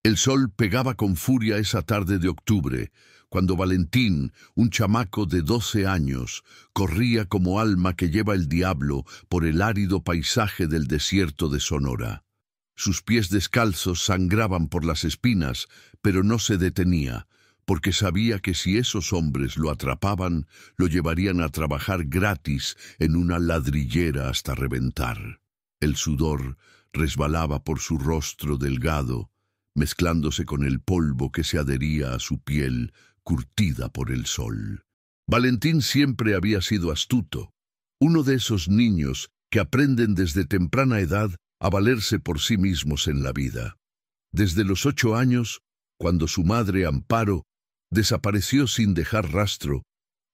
El sol pegaba con furia esa tarde de octubre, cuando Valentín, un chamaco de 12 años, corría como alma que lleva el diablo por el árido paisaje del desierto de Sonora. Sus pies descalzos sangraban por las espinas, pero no se detenía, porque sabía que si esos hombres lo atrapaban, lo llevarían a trabajar gratis en una ladrillera hasta reventar. El sudor resbalaba por su rostro delgado, mezclándose con el polvo que se adhería a su piel, curtida por el sol. Valentín siempre había sido astuto, uno de esos niños que aprenden desde temprana edad a valerse por sí mismos en la vida. Desde los 8 años, cuando su madre, Amparo, desapareció sin dejar rastro,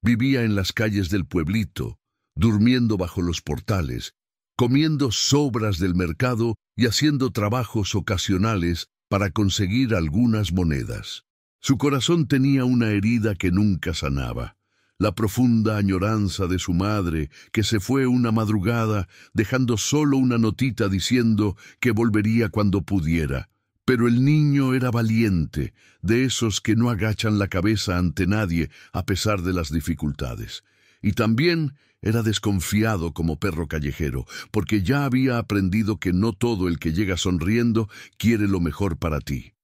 vivía en las calles del pueblito, durmiendo bajo los portales, comiendo sobras del mercado y haciendo trabajos ocasionales para conseguir algunas monedas. Su corazón tenía una herida que nunca sanaba, la profunda añoranza de su madre, que se fue una madrugada, dejando solo una notita diciendo que volvería cuando pudiera. Pero el niño era valiente, de esos que no agachan la cabeza ante nadie a pesar de las dificultades. Y también era desconfiado como perro callejero, porque ya había aprendido que no todo el que llega sonriendo quiere lo mejor para ti.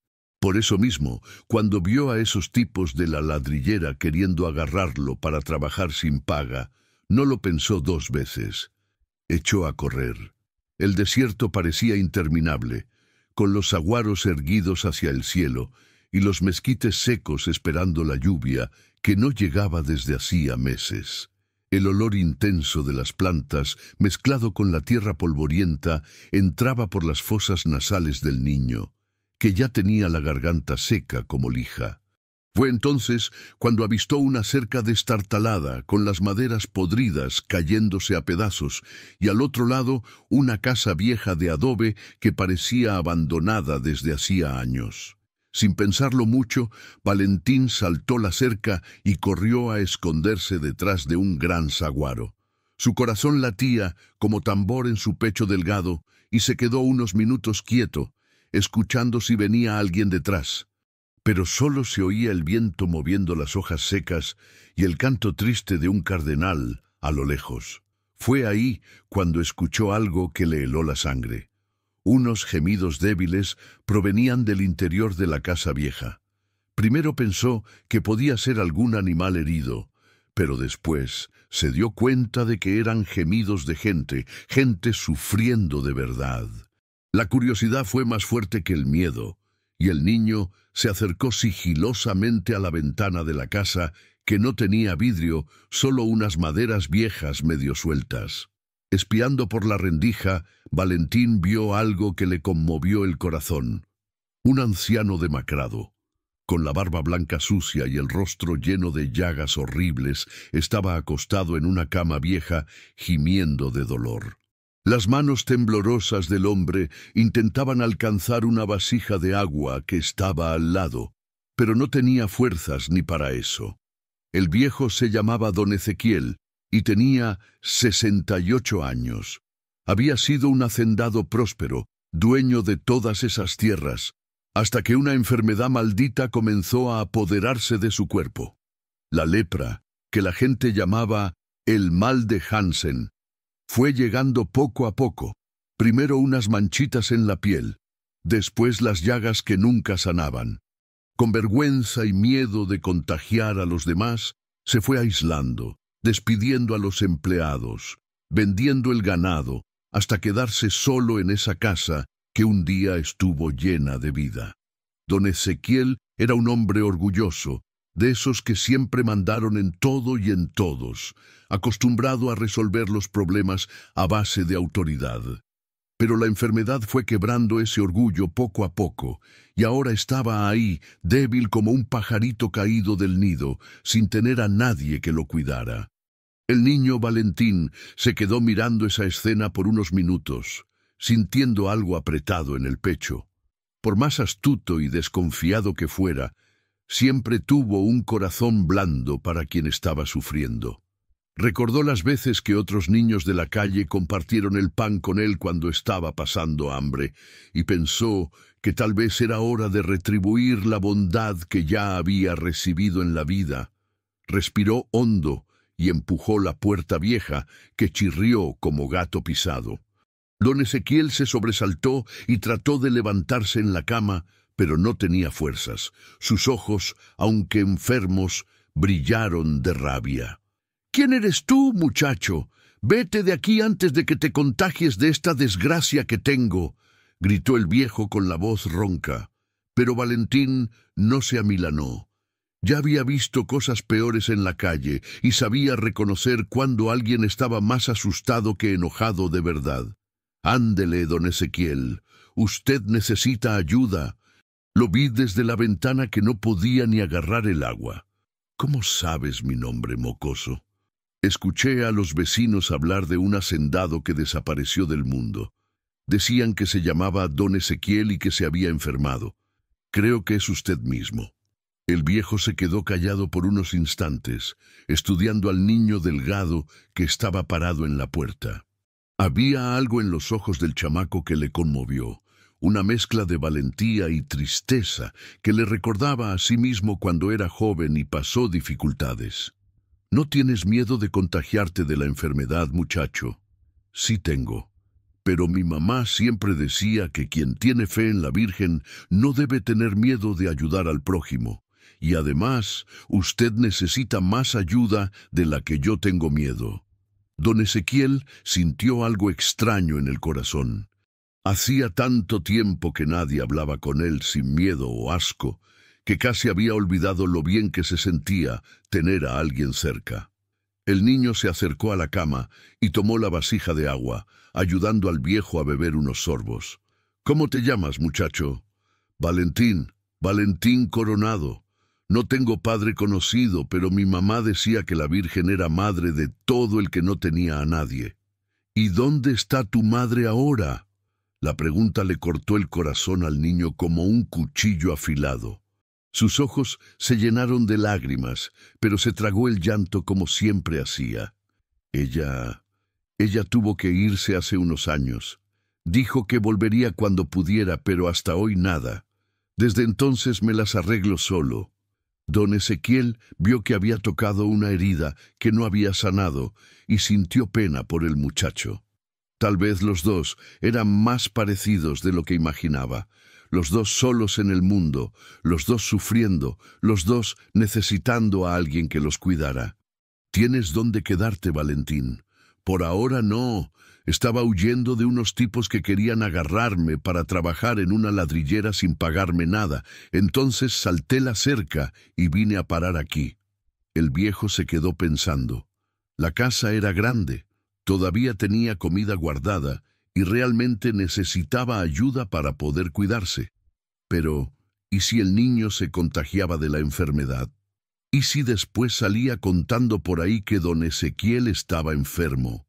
Por eso mismo, cuando vio a esos tipos de la ladrillera queriendo agarrarlo para trabajar sin paga, no lo pensó 2 veces. Echó a correr. El desierto parecía interminable, con los saguaros erguidos hacia el cielo y los mezquites secos esperando la lluvia que no llegaba desde hacía meses. El olor intenso de las plantas, mezclado con la tierra polvorienta, entraba por las fosas nasales del niño, que ya tenía la garganta seca como lija. Fue entonces cuando avistó una cerca destartalada, con las maderas podridas cayéndose a pedazos, y al otro lado una casa vieja de adobe que parecía abandonada desde hacía años. Sin pensarlo mucho, Valentín saltó la cerca y corrió a esconderse detrás de un gran saguaro. Su corazón latía como tambor en su pecho delgado y se quedó unos minutos quieto, escuchando si venía alguien detrás. Pero solo se oía el viento moviendo las hojas secas y el canto triste de un cardenal a lo lejos. Fue ahí cuando escuchó algo que le heló la sangre. Unos gemidos débiles provenían del interior de la casa vieja. Primero pensó que podía ser algún animal herido, pero después se dio cuenta de que eran gemidos de gente sufriendo de verdad. La curiosidad fue más fuerte que el miedo, y el niño se acercó sigilosamente a la ventana de la casa, que no tenía vidrio, solo unas maderas viejas medio sueltas. Espiando por la rendija, Valentín vio algo que le conmovió el corazón. Un anciano demacrado, con la barba blanca sucia y el rostro lleno de llagas horribles, estaba acostado en una cama vieja, gimiendo de dolor. Las manos temblorosas del hombre intentaban alcanzar una vasija de agua que estaba al lado, pero no tenía fuerzas ni para eso. El viejo se llamaba don Ezequiel y tenía 68 años. Había sido un hacendado próspero, dueño de todas esas tierras, hasta que una enfermedad maldita comenzó a apoderarse de su cuerpo. La lepra, que la gente llamaba el mal de Hansen, fue llegando poco a poco, primero unas manchitas en la piel, después las llagas que nunca sanaban. Con vergüenza y miedo de contagiar a los demás, se fue aislando, despidiendo a los empleados, vendiendo el ganado, hasta quedarse solo en esa casa que un día estuvo llena de vida. Don Ezequiel era un hombre orgulloso, de esos que siempre mandaron en todo y en todos, acostumbrado a resolver los problemas a base de autoridad. Pero la enfermedad fue quebrando ese orgullo poco a poco, y ahora estaba ahí, débil como un pajarito caído del nido, sin tener a nadie que lo cuidara. El niño Valentín se quedó mirando esa escena por unos minutos, sintiendo algo apretado en el pecho. Por más astuto y desconfiado que fuera, siempre tuvo un corazón blando para quien estaba sufriendo. Recordó las veces que otros niños de la calle compartieron el pan con él cuando estaba pasando hambre, y pensó que tal vez era hora de retribuir la bondad que ya había recibido en la vida. Respiró hondo y empujó la puerta vieja, que chirrió como gato pisado. Don Ezequiel se sobresaltó y trató de levantarse en la cama, pero no tenía fuerzas. Sus ojos, aunque enfermos, brillaron de rabia. «¿Quién eres tú, muchacho? Vete de aquí antes de que te contagies de esta desgracia que tengo», gritó el viejo con la voz ronca. Pero Valentín no se amilanó. Ya había visto cosas peores en la calle y sabía reconocer cuando alguien estaba más asustado que enojado de verdad. «Ándele, don Ezequiel, usted necesita ayuda». Lo vi desde la ventana que no podía ni agarrar el agua. «¿Cómo sabes mi nombre, mocoso?» Escuché a los vecinos hablar de un hacendado que desapareció del mundo. Decían que se llamaba don Ezequiel y que se había enfermado. «Creo que es usted mismo». El viejo se quedó callado por unos instantes, estudiando al niño delgado que estaba parado en la puerta. Había algo en los ojos del chamaco que le conmovió, una mezcla de valentía y tristeza que le recordaba a sí mismo cuando era joven y pasó dificultades. «¿No tienes miedo de contagiarte de la enfermedad, muchacho?» «Sí tengo. Pero mi mamá siempre decía que quien tiene fe en la Virgen no debe tener miedo de ayudar al prójimo. Y además, usted necesita más ayuda de la que yo tengo miedo». Don Ezequiel sintió algo extraño en el corazón. Hacía tanto tiempo que nadie hablaba con él sin miedo o asco, que casi había olvidado lo bien que se sentía tener a alguien cerca. El niño se acercó a la cama y tomó la vasija de agua, ayudando al viejo a beber unos sorbos. «¿Cómo te llamas, muchacho?» «Valentín, Valentín Coronado. No tengo padre conocido, pero mi mamá decía que la Virgen era madre de todo el que no tenía a nadie». «¿Y dónde está tu madre ahora?» La pregunta le cortó el corazón al niño como un cuchillo afilado. Sus ojos se llenaron de lágrimas, pero se tragó el llanto como siempre hacía. Ella tuvo que irse hace unos años. Dijo que volvería cuando pudiera, pero hasta hoy nada. Desde entonces me las arreglo solo». Don Ezequiel vio que había tocado una herida que no había sanado y sintió pena por el muchacho. Tal vez los dos eran más parecidos de lo que imaginaba. Los dos solos en el mundo, los dos sufriendo, los dos necesitando a alguien que los cuidara. «Tienes dónde quedarte, Valentín». «Por ahora no. Estaba huyendo de unos tipos que querían agarrarme para trabajar en una ladrillera sin pagarme nada. Entonces salté la cerca y vine a parar aquí». El viejo se quedó pensando. La casa era grande, todavía tenía comida guardada y realmente necesitaba ayuda para poder cuidarse. Pero, ¿y si el niño se contagiaba de la enfermedad? ¿Y si después salía contando por ahí que don Ezequiel estaba enfermo?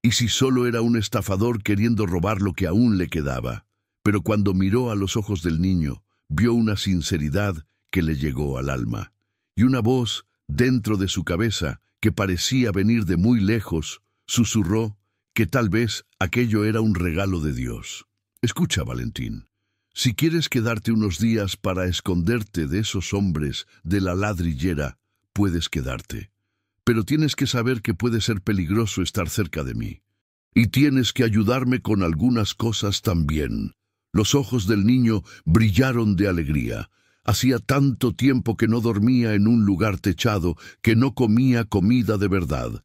¿Y si solo era un estafador queriendo robar lo que aún le quedaba? Pero cuando miró a los ojos del niño, vio una sinceridad que le llegó al alma, y una voz dentro de su cabeza que parecía venir de muy lejos, susurró que tal vez aquello era un regalo de Dios. «Escucha, Valentín. Si quieres quedarte unos días para esconderte de esos hombres de la ladrillera, puedes quedarte. Pero tienes que saber que puede ser peligroso estar cerca de mí. Y tienes que ayudarme con algunas cosas también». Los ojos del niño brillaron de alegría. Hacía tanto tiempo que no dormía en un lugar techado, que no comía comida de verdad.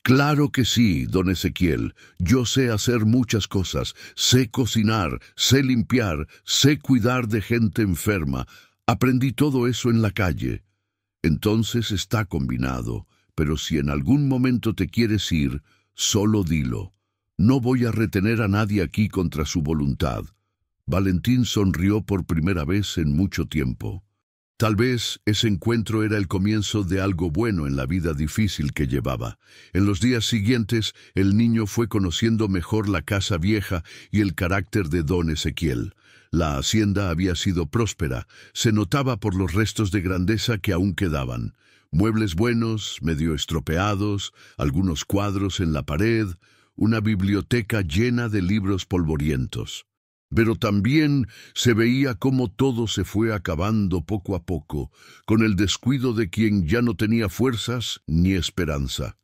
«Claro que sí, don Ezequiel. Yo sé hacer muchas cosas. Sé cocinar, sé limpiar, sé cuidar de gente enferma. Aprendí todo eso en la calle». «Entonces está combinado, pero si en algún momento te quieres ir, solo dilo. No voy a retener a nadie aquí contra su voluntad». Valentín sonrió por primera vez en mucho tiempo. Tal vez ese encuentro era el comienzo de algo bueno en la vida difícil que llevaba. En los días siguientes, el niño fue conociendo mejor la casa vieja y el carácter de don Ezequiel. La hacienda había sido próspera, se notaba por los restos de grandeza que aún quedaban. Muebles buenos, medio estropeados, algunos cuadros en la pared, una biblioteca llena de libros polvorientos. Pero también se veía cómo todo se fue acabando poco a poco, con el descuido de quien ya no tenía fuerzas ni esperanza.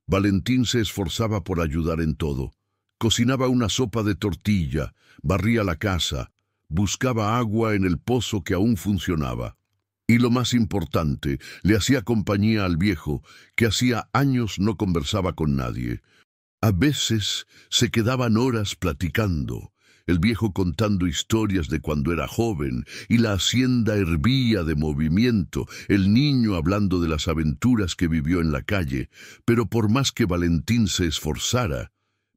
Valentín se esforzaba por ayudar en todo. Cocinaba una sopa de tortilla, barría la casa, buscaba agua en el pozo que aún funcionaba. Y lo más importante, le hacía compañía al viejo, que hacía años no conversaba con nadie. A veces se quedaban horas platicando, el viejo contando historias de cuando era joven, y la hacienda hervía de movimiento, el niño hablando de las aventuras que vivió en la calle, pero por más que Valentín se esforzara,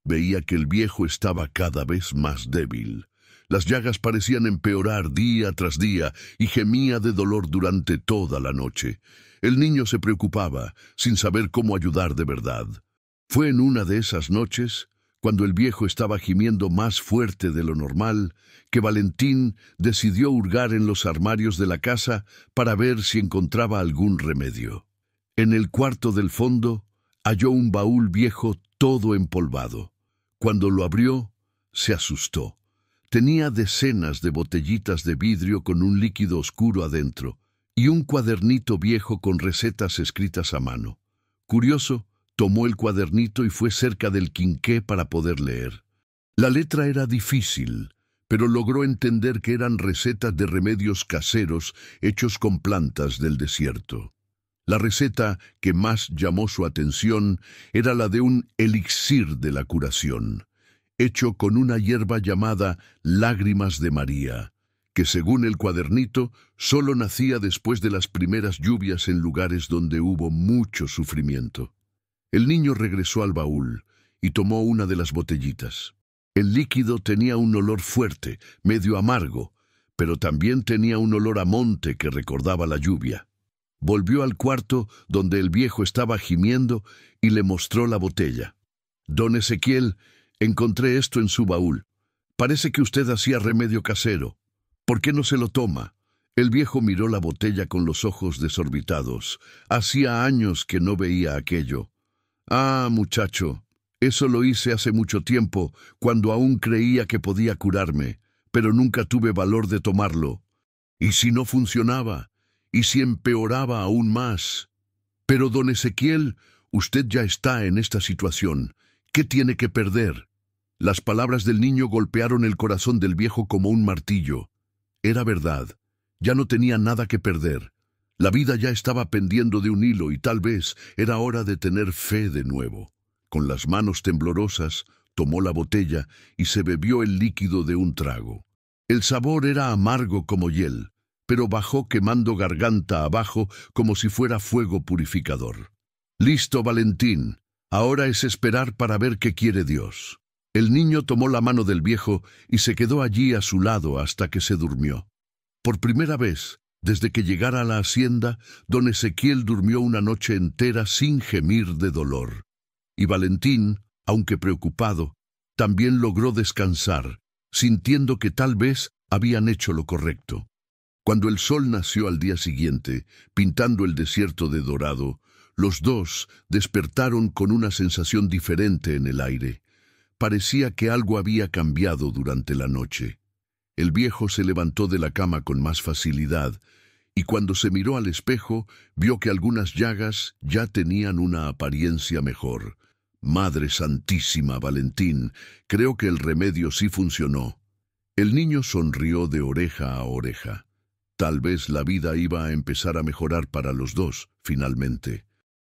veía que el viejo estaba cada vez más débil. Las llagas parecían empeorar día tras día y gemía de dolor durante toda la noche. El niño se preocupaba, sin saber cómo ayudar de verdad. Fue en una de esas noches, cuando el viejo estaba gimiendo más fuerte de lo normal, que Valentín decidió hurgar en los armarios de la casa para ver si encontraba algún remedio. En el cuarto del fondo halló un baúl viejo todo empolvado. Cuando lo abrió, se asustó. Tenía decenas de botellitas de vidrio con un líquido oscuro adentro y un cuadernito viejo con recetas escritas a mano. Curioso, tomó el cuadernito y fue cerca del quinqué para poder leer. La letra era difícil, pero logró entender que eran recetas de remedios caseros hechos con plantas del desierto. La receta que más llamó su atención era la de un elixir de la curación, hecho con una hierba llamada lágrimas de María, que según el cuadernito solo nacía después de las primeras lluvias en lugares donde hubo mucho sufrimiento. El niño regresó al baúl y tomó una de las botellitas. El líquido tenía un olor fuerte, medio amargo, pero también tenía un olor a monte que recordaba la lluvia. Volvió al cuarto donde el viejo estaba gimiendo y le mostró la botella. «Don Ezequiel, encontré esto en su baúl. Parece que usted hacía remedio casero. ¿Por qué no se lo toma?» El viejo miró la botella con los ojos desorbitados. Hacía años que no veía aquello. «Ah, muchacho, eso lo hice hace mucho tiempo, cuando aún creía que podía curarme, pero nunca tuve valor de tomarlo. ¿Y si no funcionaba? ¿Y si empeoraba aún más? Pero, don Ezequiel, usted ya está en esta situación. ¿Qué tiene que perder?» Las palabras del niño golpearon el corazón del viejo como un martillo. Era verdad. Ya no tenía nada que perder. La vida ya estaba pendiendo de un hilo y tal vez era hora de tener fe de nuevo. Con las manos temblorosas, tomó la botella y se bebió el líquido de un trago. El sabor era amargo como hiel, pero bajó quemando garganta abajo como si fuera fuego purificador. «Listo, Valentín. Ahora es esperar para ver qué quiere Dios». El niño tomó la mano del viejo y se quedó allí a su lado hasta que se durmió. Por primera vez, desde que llegara a la hacienda, don Ezequiel durmió una noche entera sin gemir de dolor. Y Valentín, aunque preocupado, también logró descansar, sintiendo que tal vez habían hecho lo correcto. Cuando el sol nació al día siguiente, pintando el desierto de dorado, los dos despertaron con una sensación diferente en el aire. Parecía que algo había cambiado durante la noche. El viejo se levantó de la cama con más facilidad, y cuando se miró al espejo, vio que algunas llagas ya tenían una apariencia mejor. «Madre Santísima, Valentín, creo que el remedio sí funcionó». El niño sonrió de oreja a oreja. Tal vez la vida iba a empezar a mejorar para los dos, finalmente.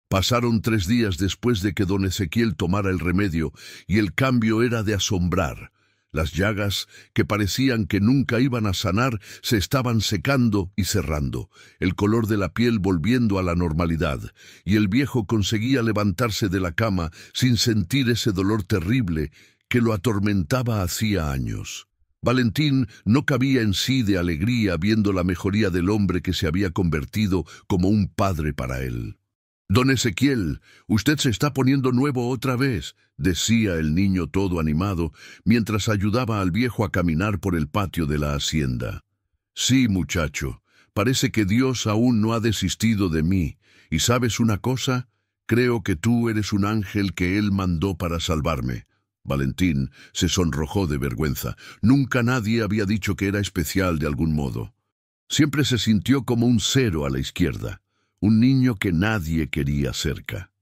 Pasaron 3 días después de que don Ezequiel tomara el remedio, y el cambio era de asombrar. Las llagas, que parecían que nunca iban a sanar, se estaban secando y cerrando, el color de la piel volviendo a la normalidad, y el viejo conseguía levantarse de la cama sin sentir ese dolor terrible que lo atormentaba hacía años. Valentín no cabía en sí de alegría viendo la mejoría del hombre que se había convertido como un padre para él. «Don Ezequiel, usted se está poniendo nuevo otra vez», decía el niño todo animado, mientras ayudaba al viejo a caminar por el patio de la hacienda. «Sí, muchacho, parece que Dios aún no ha desistido de mí, y ¿sabes una cosa? Creo que tú eres un ángel que Él mandó para salvarme». Valentín se sonrojó de vergüenza. Nunca nadie había dicho que era especial de algún modo. Siempre se sintió como un cero a la izquierda, un niño que nadie quería cerca.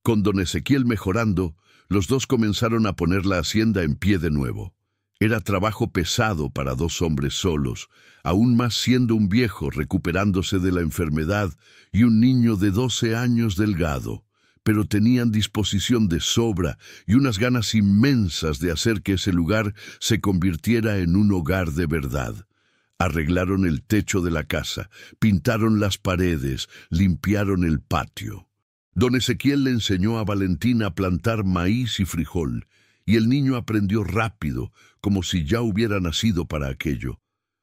Con don Ezequiel mejorando, los dos comenzaron a poner la hacienda en pie de nuevo. Era trabajo pesado para dos hombres solos, aún más siendo un viejo recuperándose de la enfermedad y un niño de 12 años delgado, pero tenían disposición de sobra y unas ganas inmensas de hacer que ese lugar se convirtiera en un hogar de verdad. Arreglaron el techo de la casa, pintaron las paredes, limpiaron el patio. Don Ezequiel le enseñó a Valentín a plantar maíz y frijol, y el niño aprendió rápido, como si ya hubiera nacido para aquello.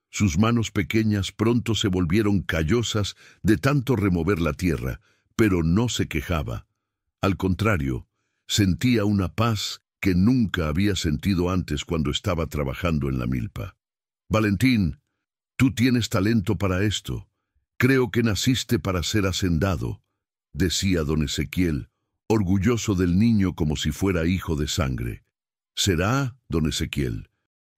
Sus manos pequeñas pronto se volvieron callosas de tanto remover la tierra, pero no se quejaba. Al contrario, sentía una paz que nunca había sentido antes cuando estaba trabajando en la milpa. Valentín, tú tienes talento para esto. Creo que naciste para ser hacendado, decía don Ezequiel, orgulloso del niño como si fuera hijo de sangre. ¿Será, don Ezequiel?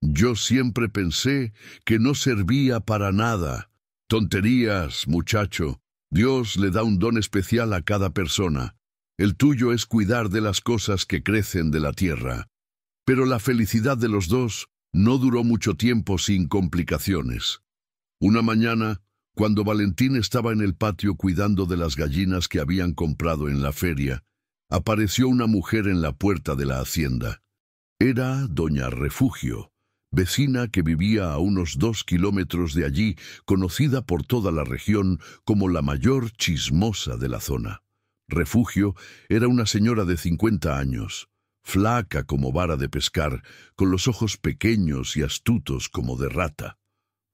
Yo siempre pensé que no servía para nada. Tonterías, muchacho. Dios le da un don especial a cada persona. El tuyo es cuidar de las cosas que crecen de la tierra. Pero la felicidad de los dos no duró mucho tiempo sin complicaciones. Una mañana, cuando Valentín estaba en el patio cuidando de las gallinas que habían comprado en la feria, apareció una mujer en la puerta de la hacienda. Era doña Refugio, vecina que vivía a unos 2 kilómetros de allí, conocida por toda la región como la mayor chismosa de la zona. Refugio era una señora de 50 años, flaca como vara de pescar, con los ojos pequeños y astutos como de rata.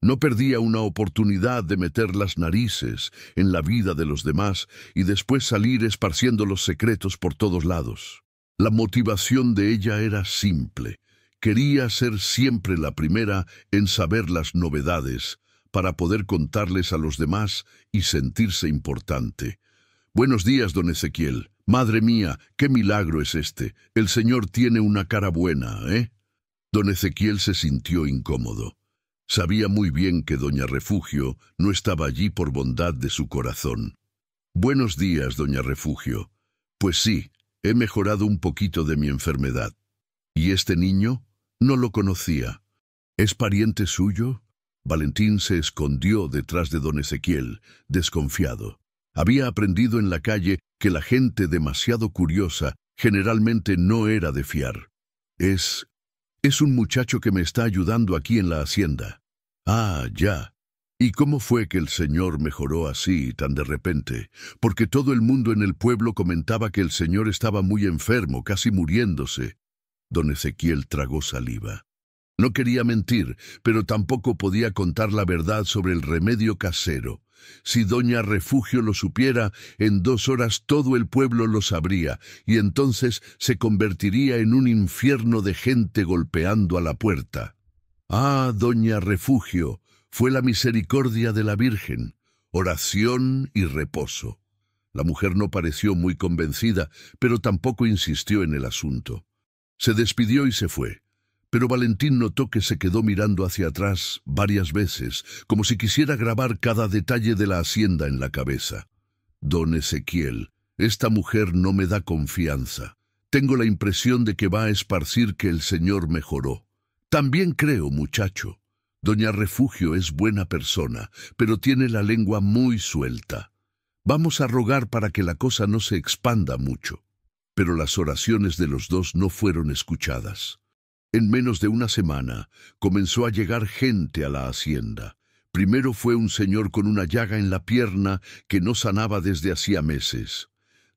No perdía una oportunidad de meter las narices en la vida de los demás y después salir esparciendo los secretos por todos lados. La motivación de ella era simple. Quería ser siempre la primera en saber las novedades, para poder contarles a los demás y sentirse importante. Buenos días, don Ezequiel. Madre mía, qué milagro es este. El señor tiene una cara buena, ¿eh? Don Ezequiel se sintió incómodo. Sabía muy bien que doña Refugio no estaba allí por bondad de su corazón. Buenos días, doña Refugio. Pues sí, he mejorado un poquito de mi enfermedad. ¿Y este niño? No lo conocía. ¿Es pariente suyo? Valentín se escondió detrás de don Ezequiel, desconfiado. Había aprendido en la calle que la gente demasiado curiosa generalmente no era de fiar. Es un muchacho que me está ayudando aquí en la hacienda. Ah, ya. ¿Y cómo fue que el señor mejoró así, tan de repente? Porque todo el mundo en el pueblo comentaba que el señor estaba muy enfermo, casi muriéndose. Don Ezequiel tragó saliva. No quería mentir, pero tampoco podía contar la verdad sobre el remedio casero. Si doña Refugio lo supiera, en 2 horas todo el pueblo lo sabría, y entonces se convertiría en un infierno de gente golpeando a la puerta. Ah, doña Refugio, fue la misericordia de la Virgen, oración y reposo. La mujer no pareció muy convencida, pero tampoco insistió en el asunto. Se despidió y se fue. Pero Valentín notó que se quedó mirando hacia atrás varias veces, como si quisiera grabar cada detalle de la hacienda en la cabeza. Don Ezequiel, esta mujer no me da confianza. Tengo la impresión de que va a esparcir que el señor mejoró. También creo, muchacho. Doña Refugio es buena persona, pero tiene la lengua muy suelta. Vamos a rogar para que la cosa no se expanda mucho. Pero las oraciones de los dos no fueron escuchadas. En menos de una semana, comenzó a llegar gente a la hacienda. Primero fue un señor con una llaga en la pierna que no sanaba desde hacía meses.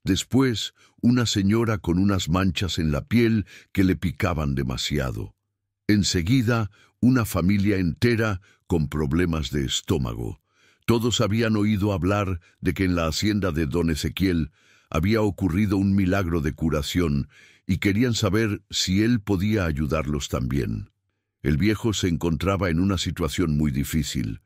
Después, una señora con unas manchas en la piel que le picaban demasiado. Enseguida, una familia entera con problemas de estómago. Todos habían oído hablar de que en la hacienda de don Ezequiel había ocurrido un milagro de curación y querían saber si él podía ayudarlos también. El viejo se encontraba en una situación muy difícil.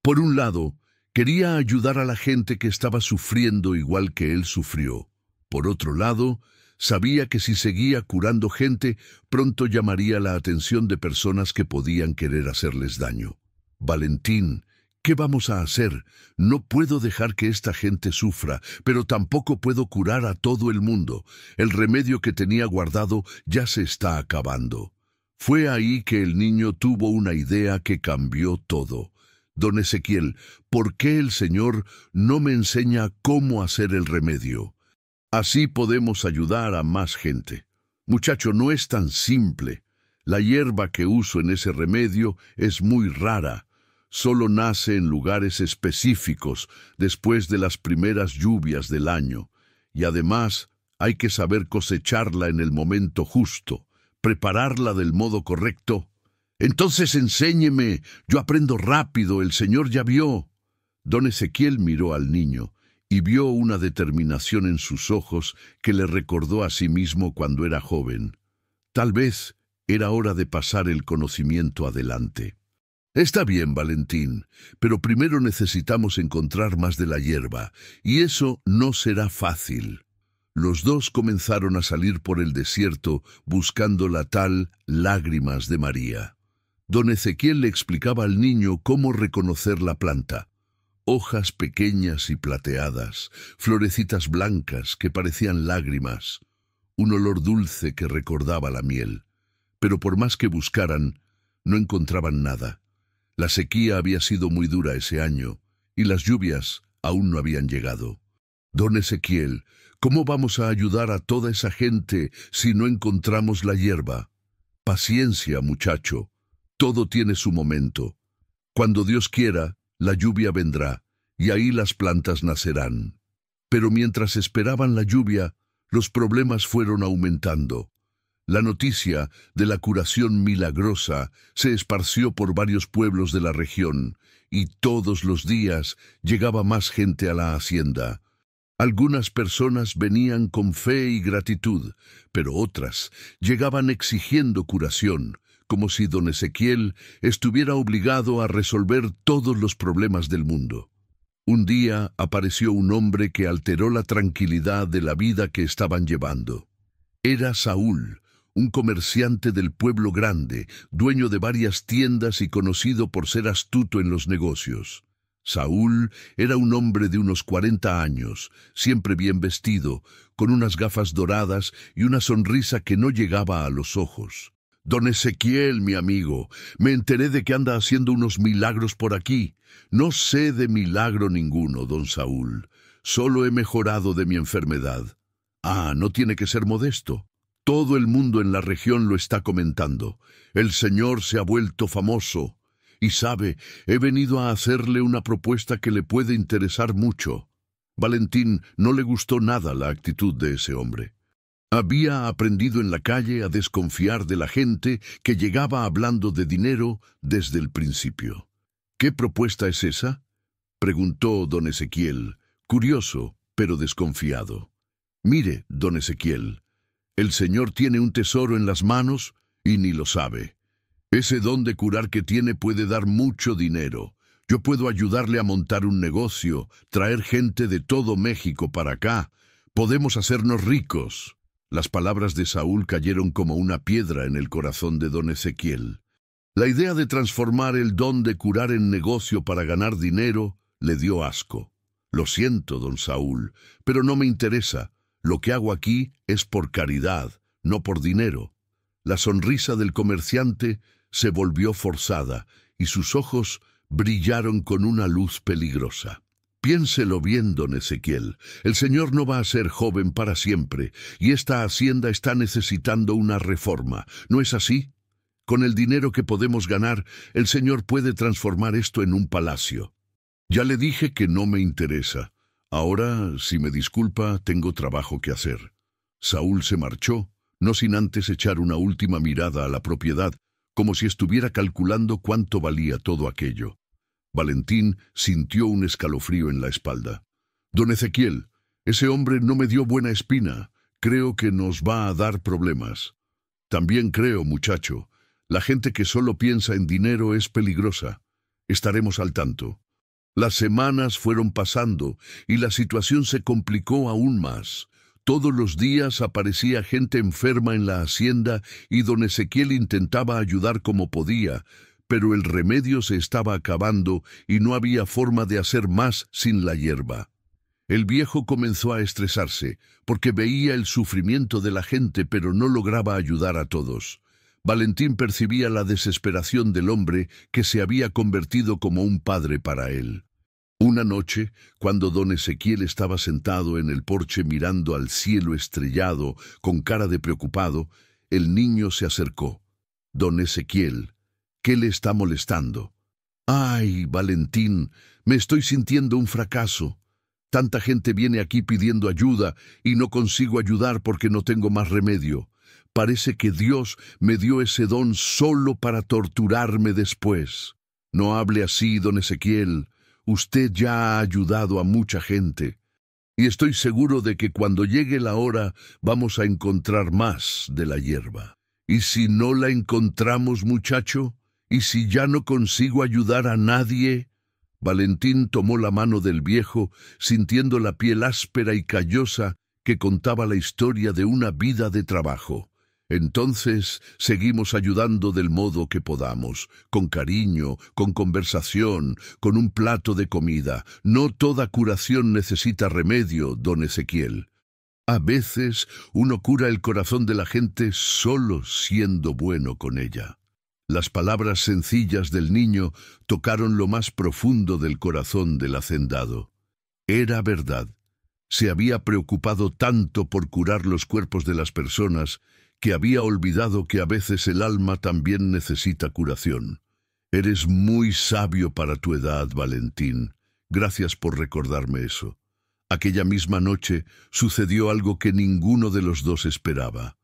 Por un lado, quería ayudar a la gente que estaba sufriendo igual que él sufrió. Por otro lado, Sabía que si seguía curando gente, pronto llamaría la atención de personas que podían querer hacerles daño. Valentín, ¿qué vamos a hacer? No puedo dejar que esta gente sufra, pero tampoco puedo curar a todo el mundo. El remedio que tenía guardado ya se está acabando. Fue ahí que el niño tuvo una idea que cambió todo. Don Ezequiel, ¿por qué el Señor no me enseña cómo hacer el remedio? Así podemos ayudar a más gente. Muchacho, no es tan simple. La hierba que uso en ese remedio es muy rara. Solo nace en lugares específicos después de las primeras lluvias del año. Y además hay que saber cosecharla en el momento justo, prepararla del modo correcto. Entonces enséñeme, yo aprendo rápido, el Señor ya vio. Don Ezequiel miró al niño y vio una determinación en sus ojos que le recordó a sí mismo cuando era joven. Tal vez era hora de pasar el conocimiento adelante. Está bien, Valentín, pero primero necesitamos encontrar más de la hierba, y eso no será fácil. Los dos comenzaron a salir por el desierto buscando la tal lágrimas de María. Don Ezequiel le explicaba al niño cómo reconocer la planta. Hojas pequeñas y plateadas, florecitas blancas que parecían lágrimas, un olor dulce que recordaba la miel. Pero por más que buscaran, no encontraban nada. La sequía había sido muy dura ese año, y las lluvias aún no habían llegado. Don Ezequiel, ¿cómo vamos a ayudar a toda esa gente si no encontramos la hierba? Paciencia, muchacho. Todo tiene su momento. Cuando Dios quiera, la lluvia vendrá, y ahí las plantas nacerán. Pero mientras esperaban la lluvia, los problemas fueron aumentando. La noticia de la curación milagrosa se esparció por varios pueblos de la región, y todos los días llegaba más gente a la hacienda. Algunas personas venían con fe y gratitud, pero otras llegaban exigiendo curación, como si don Ezequiel estuviera obligado a resolver todos los problemas del mundo. Un día apareció un hombre que alteró la tranquilidad de la vida que estaban llevando. Era Saúl, un comerciante del pueblo grande, dueño de varias tiendas y conocido por ser astuto en los negocios. Saúl era un hombre de unos 40 años, siempre bien vestido, con unas gafas doradas y una sonrisa que no llegaba a los ojos. Don Ezequiel, mi amigo, me enteré de que anda haciendo unos milagros por aquí. No sé de milagro ninguno, don Saúl. Solo he mejorado de mi enfermedad. Ah, no tiene que ser modesto. Todo el mundo en la región lo está comentando. El Señor se ha vuelto famoso. Y sabe, he venido a hacerle una propuesta que le puede interesar mucho. Valentín no le gustó nada la actitud de ese hombre. Había aprendido en la calle a desconfiar de la gente que llegaba hablando de dinero desde el principio. ¿Qué propuesta es esa?, preguntó don Ezequiel, curioso, pero desconfiado. Mire, don Ezequiel, el Señor tiene un tesoro en las manos y ni lo sabe. Ese don de curar que tiene puede dar mucho dinero. Yo puedo ayudarle a montar un negocio, traer gente de todo México para acá. Podemos hacernos ricos. Las palabras de Saúl cayeron como una piedra en el corazón de don Ezequiel. La idea de transformar el don de curar en negocio para ganar dinero le dio asco. Lo siento, don Saúl, pero no me interesa. Lo que hago aquí es por caridad, no por dinero. La sonrisa del comerciante se volvió forzada y sus ojos brillaron con una luz peligrosa. Piénselo bien, don Ezequiel. El Señor no va a ser joven para siempre, y esta hacienda está necesitando una reforma. ¿No es así? Con el dinero que podemos ganar, el Señor puede transformar esto en un palacio. Ya le dije que no me interesa. Ahora, si me disculpa, tengo trabajo que hacer. Saúl se marchó, no sin antes echar una última mirada a la propiedad, como si estuviera calculando cuánto valía todo aquello. Valentín sintió un escalofrío en la espalda. Don Ezequiel, ese hombre no me dio buena espina. Creo que nos va a dar problemas. También creo, muchacho, la gente que solo piensa en dinero es peligrosa. Estaremos al tanto. Las semanas fueron pasando y la situación se complicó aún más. Todos los días aparecía gente enferma en la hacienda y don Ezequiel intentaba ayudar como podía, pero el remedio se estaba acabando y no había forma de hacer más sin la hierba. El viejo comenzó a estresarse, porque veía el sufrimiento de la gente, pero no lograba ayudar a todos. Valentín percibía la desesperación del hombre que se había convertido como un padre para él. Una noche, cuando don Ezequiel estaba sentado en el porche mirando al cielo estrellado con cara de preocupado, el niño se acercó. «Don Ezequiel, ¿qué le está molestando?» «Ay, Valentín, me estoy sintiendo un fracaso. Tanta gente viene aquí pidiendo ayuda y no consigo ayudar porque no tengo más remedio. Parece que Dios me dio ese don solo para torturarme después». «No hable así, don Ezequiel. Usted ya ha ayudado a mucha gente. Y estoy seguro de que cuando llegue la hora vamos a encontrar más de la hierba. ¿Y si no la encontramos, muchacho? ¿Y si ya no consigo ayudar a nadie?» Valentín tomó la mano del viejo, sintiendo la piel áspera y callosa que contaba la historia de una vida de trabajo. «Entonces seguimos ayudando del modo que podamos, con cariño, con conversación, con un plato de comida. No toda curación necesita remedio, don Ezequiel. A veces uno cura el corazón de la gente solo siendo bueno con ella». Las palabras sencillas del niño tocaron lo más profundo del corazón del hacendado. Era verdad. Se había preocupado tanto por curar los cuerpos de las personas que había olvidado que a veces el alma también necesita curación. «Eres muy sabio para tu edad, Valentín. Gracias por recordarme eso». Aquella misma noche sucedió algo que ninguno de los dos esperaba.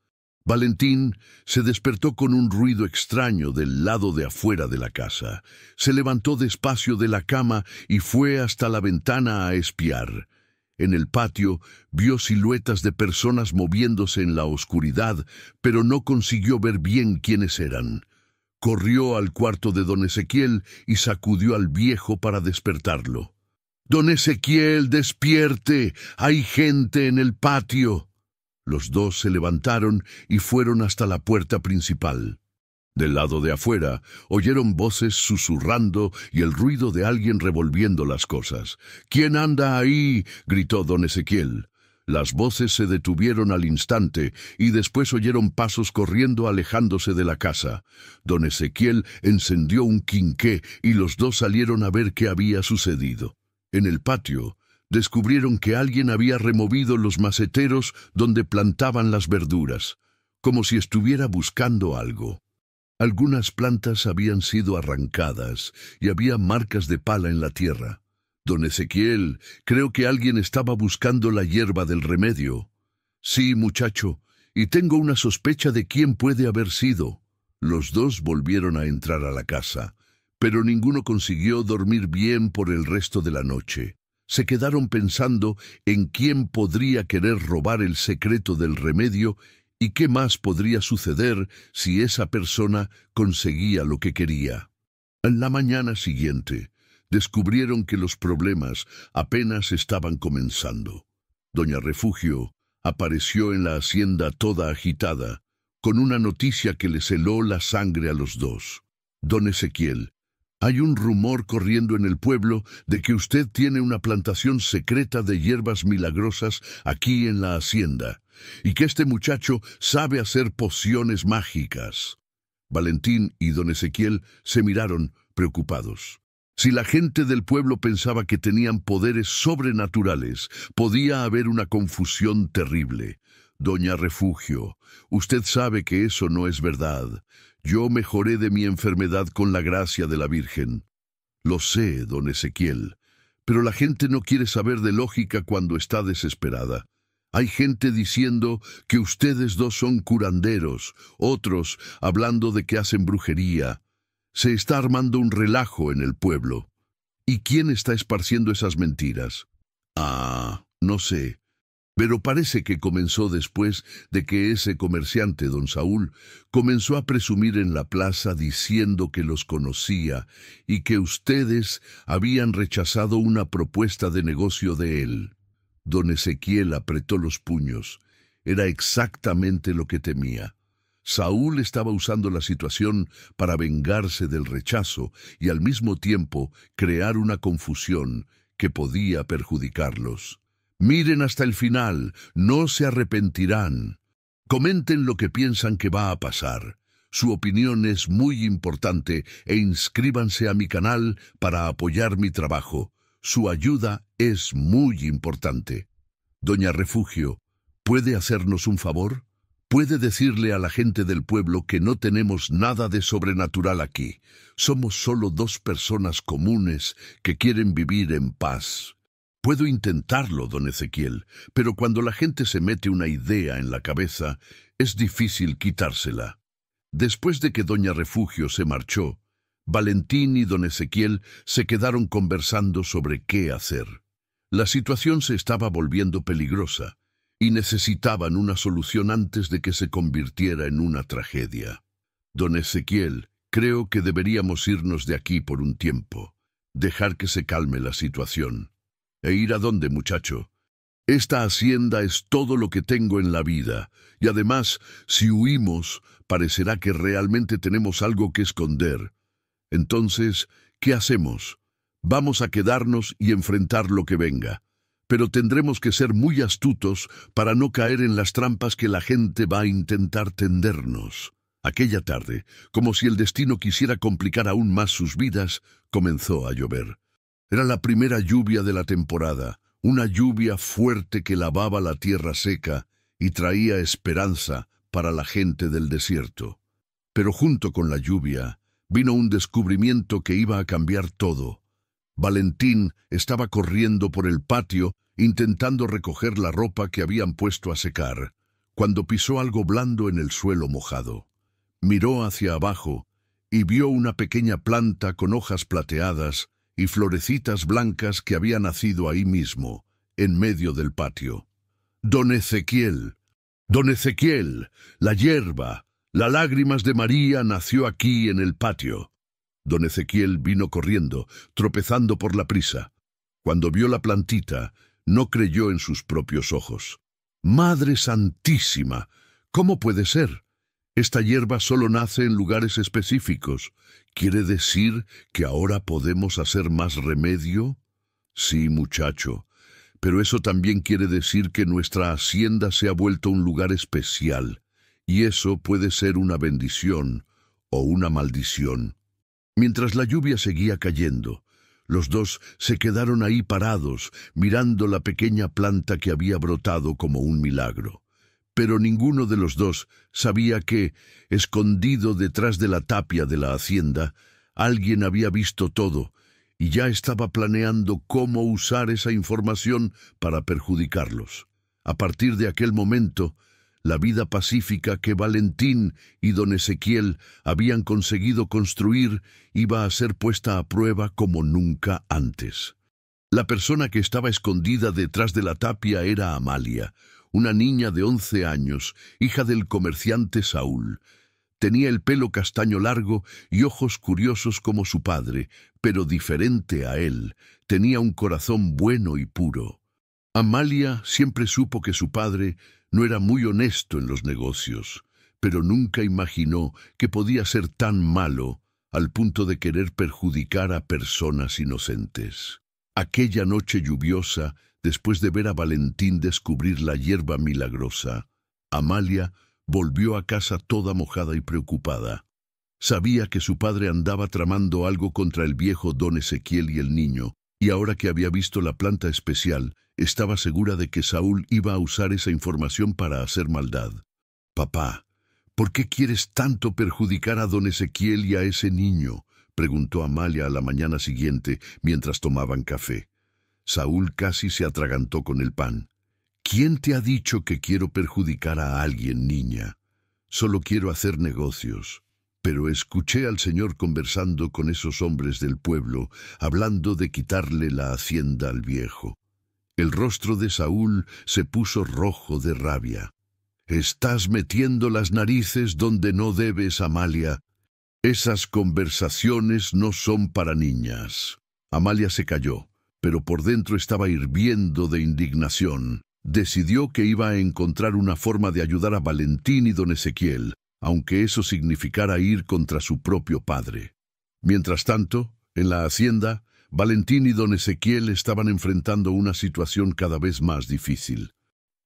Valentín se despertó con un ruido extraño del lado de afuera de la casa. Se levantó despacio de la cama y fue hasta la ventana a espiar. En el patio vio siluetas de personas moviéndose en la oscuridad, pero no consiguió ver bien quiénes eran. Corrió al cuarto de don Ezequiel y sacudió al viejo para despertarlo. «Don Ezequiel, despierte. Hay gente en el patio». Los dos se levantaron y fueron hasta la puerta principal. Del lado de afuera oyeron voces susurrando y el ruido de alguien revolviendo las cosas. «¿Quién anda ahí?», gritó don Ezequiel. Las voces se detuvieron al instante y después oyeron pasos corriendo alejándose de la casa. Don Ezequiel encendió un quinqué y los dos salieron a ver qué había sucedido. En el patio descubrieron que alguien había removido los maceteros donde plantaban las verduras, como si estuviera buscando algo. Algunas plantas habían sido arrancadas y había marcas de pala en la tierra. «Don Ezequiel, creo que alguien estaba buscando la hierba del remedio». «Sí, muchacho, y tengo una sospecha de quién puede haber sido». Los dos volvieron a entrar a la casa, pero ninguno consiguió dormir bien por el resto de la noche. Se quedaron pensando en quién podría querer robar el secreto del remedio y qué más podría suceder si esa persona conseguía lo que quería. En la mañana siguiente, descubrieron que los problemas apenas estaban comenzando. Doña Refugio apareció en la hacienda toda agitada, con una noticia que les heló la sangre a los dos. «Don Ezequiel, hay un rumor corriendo en el pueblo de que usted tiene una plantación secreta de hierbas milagrosas aquí en la hacienda, y que este muchacho sabe hacer pociones mágicas». Valentín y don Ezequiel se miraron preocupados. Si la gente del pueblo pensaba que tenían poderes sobrenaturales, podía haber una confusión terrible. «Doña Refugio, usted sabe que eso no es verdad. Yo mejoré de mi enfermedad con la gracia de la Virgen». «Lo sé, don Ezequiel, pero la gente no quiere saber de lógica cuando está desesperada. Hay gente diciendo que ustedes dos son curanderos, otros hablando de que hacen brujería. Se está armando un relajo en el pueblo. ¿Y quién está esparciendo esas mentiras?» «Ah, no sé. Pero parece que comenzó después de que ese comerciante, don Saúl, comenzó a presumir en la plaza diciendo que los conocía y que ustedes habían rechazado una propuesta de negocio de él». Don Ezequiel apretó los puños. Era exactamente lo que temía. Saúl estaba usando la situación para vengarse del rechazo y al mismo tiempo crear una confusión que podía perjudicarlos. Miren hasta el final, no se arrepentirán. Comenten lo que piensan que va a pasar. Su opinión es muy importante e inscríbanse a mi canal para apoyar mi trabajo. Su ayuda es muy importante. Doña Refugio, ¿puede hacernos un favor? ¿Puede decirle a la gente del pueblo que no tenemos nada de sobrenatural aquí? Somos solo dos personas comunes que quieren vivir en paz. Puedo intentarlo, don Ezequiel, pero cuando la gente se mete una idea en la cabeza, es difícil quitársela. Después de que doña Refugio se marchó, Valentín y don Ezequiel se quedaron conversando sobre qué hacer. La situación se estaba volviendo peligrosa y necesitaban una solución antes de que se convirtiera en una tragedia. Don Ezequiel, creo que deberíamos irnos de aquí por un tiempo, dejar que se calme la situación. ¿E ir a dónde, muchacho? Esta hacienda es todo lo que tengo en la vida, y además, si huimos, parecerá que realmente tenemos algo que esconder. Entonces, ¿qué hacemos? Vamos a quedarnos y enfrentar lo que venga. Pero tendremos que ser muy astutos para no caer en las trampas que la gente va a intentar tendernos. Aquella tarde, como si el destino quisiera complicar aún más sus vidas, comenzó a llover. Era la primera lluvia de la temporada, una lluvia fuerte que lavaba la tierra seca y traía esperanza para la gente del desierto. Pero junto con la lluvia, vino un descubrimiento que iba a cambiar todo. Valentín estaba corriendo por el patio intentando recoger la ropa que habían puesto a secar, cuando pisó algo blando en el suelo mojado. Miró hacia abajo y vio una pequeña planta con hojas plateadas y florecitas blancas que había nacido ahí mismo, en medio del patio. Don Ezequiel, la hierba, las lágrimas de María nació aquí en el patio. Don Ezequiel vino corriendo, tropezando por la prisa. Cuando vio la plantita, no creyó en sus propios ojos. ¡Madre Santísima! ¿Cómo puede ser? Esta hierba solo nace en lugares específicos. ¿Quiere decir que ahora podemos hacer más remedio? Sí, muchacho, pero eso también quiere decir que nuestra hacienda se ha vuelto un lugar especial, y eso puede ser una bendición o una maldición. Mientras la lluvia seguía cayendo, los dos se quedaron ahí parados, mirando la pequeña planta que había brotado como un milagro. Pero ninguno de los dos sabía que, escondido detrás de la tapia de la hacienda, alguien había visto todo y ya estaba planeando cómo usar esa información para perjudicarlos. A partir de aquel momento, la vida pacífica que Valentín y don Ezequiel habían conseguido construir iba a ser puesta a prueba como nunca antes. La persona que estaba escondida detrás de la tapia era Amalia, una niña de 11 años, hija del comerciante Saúl. Tenía el pelo castaño largo y ojos curiosos como su padre, pero diferente a él, tenía un corazón bueno y puro. Amalia siempre supo que su padre no era muy honesto en los negocios, pero nunca imaginó que podía ser tan malo al punto de querer perjudicar a personas inocentes. Aquella noche lluviosa, después de ver a Valentín descubrir la hierba milagrosa, Amalia volvió a casa toda mojada y preocupada. Sabía que su padre andaba tramando algo contra el viejo don Ezequiel y el niño, y ahora que había visto la planta especial, estaba segura de que Saúl iba a usar esa información para hacer maldad. «Papá, ¿por qué quieres tanto perjudicar a don Ezequiel y a ese niño?», preguntó Amalia a la mañana siguiente mientras tomaban café. Saúl casi se atragantó con el pan. «¿Quién te ha dicho que quiero perjudicar a alguien, niña? Solo quiero hacer negocios». Pero escuché al Señor conversando con esos hombres del pueblo, hablando de quitarle la hacienda al viejo. El rostro de Saúl se puso rojo de rabia. «Estás metiendo las narices donde no debes, Amalia. Esas conversaciones no son para niñas». Amalia se calló, pero por dentro estaba hirviendo de indignación. Decidió que iba a encontrar una forma de ayudar a Valentín y don Ezequiel, aunque eso significara ir contra su propio padre. Mientras tanto, en la hacienda, Valentín y don Ezequiel estaban enfrentando una situación cada vez más difícil.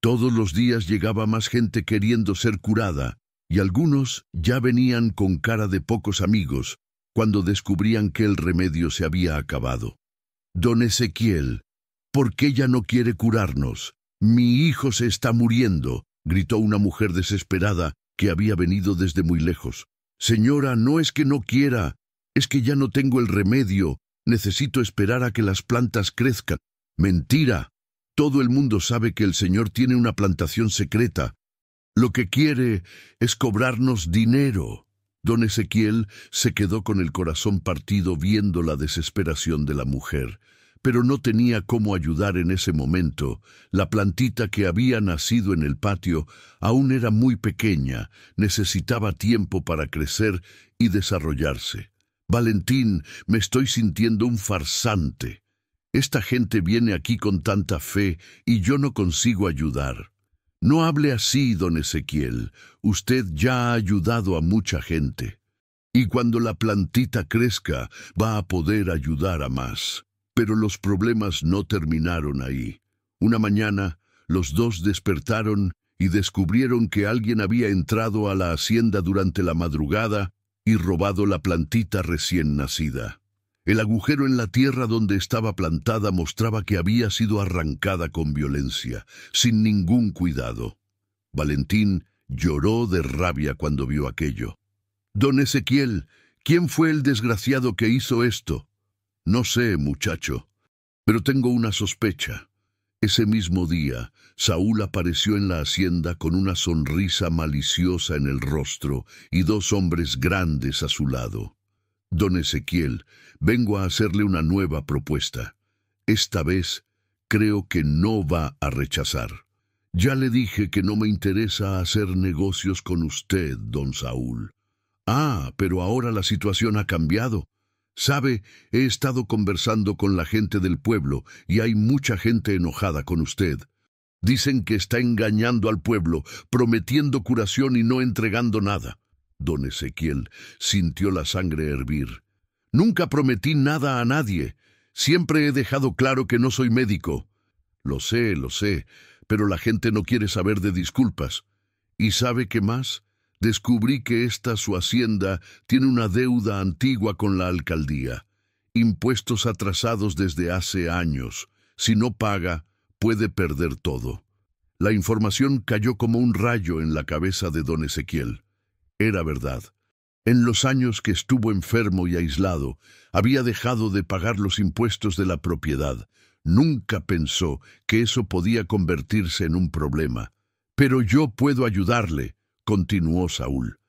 Todos los días llegaba más gente queriendo ser curada, y algunos ya venían con cara de pocos amigos cuando descubrían que el remedio se había acabado. Don Ezequiel, ¿por qué ya no quiere curarnos? Mi hijo se está muriendo, gritó una mujer desesperada que había venido desde muy lejos. Señora, no es que no quiera, es que ya no tengo el remedio, necesito esperar a que las plantas crezcan. Mentira, todo el mundo sabe que el Señor tiene una plantación secreta. Lo que quiere es cobrarnos dinero. Don Ezequiel se quedó con el corazón partido viendo la desesperación de la mujer, pero no tenía cómo ayudar en ese momento. La plantita que había nacido en el patio aún era muy pequeña, necesitaba tiempo para crecer y desarrollarse. Valentín, me estoy sintiendo un farsante. Esta gente viene aquí con tanta fe y yo no consigo ayudar. No hable así, don Ezequiel. Usted ya ha ayudado a mucha gente. Y cuando la plantita crezca, va a poder ayudar a más. Pero los problemas no terminaron ahí. Una mañana, los dos despertaron y descubrieron que alguien había entrado a la hacienda durante la madrugada y robado la plantita recién nacida. El agujero en la tierra donde estaba plantada mostraba que había sido arrancada con violencia, sin ningún cuidado. Valentín lloró de rabia cuando vio aquello. Don Ezequiel, ¿quién fue el desgraciado que hizo esto? No sé, muchacho, pero tengo una sospecha. Ese mismo día, Saúl apareció en la hacienda con una sonrisa maliciosa en el rostro y dos hombres grandes a su lado. Don Ezequiel, vengo a hacerle una nueva propuesta. Esta vez, creo que no va a rechazar. Ya le dije que no me interesa hacer negocios con usted, don Saúl. Ah, pero ahora la situación ha cambiado. Sabe, he estado conversando con la gente del pueblo y hay mucha gente enojada con usted. Dicen que está engañando al pueblo, prometiendo curación y no entregando nada. Don Ezequiel sintió la sangre hervir. Nunca prometí nada a nadie. Siempre he dejado claro que no soy médico. Lo sé, pero la gente no quiere saber de disculpas. ¿Y sabe qué más? Descubrí que su hacienda tiene una deuda antigua con la alcaldía. Impuestos atrasados desde hace años. Si no paga, puede perder todo. La información cayó como un rayo en la cabeza de don Ezequiel. Era verdad. En los años que estuvo enfermo y aislado, había dejado de pagar los impuestos de la propiedad. Nunca pensó que eso podía convertirse en un problema. Pero yo puedo ayudarle, continuó Saúl.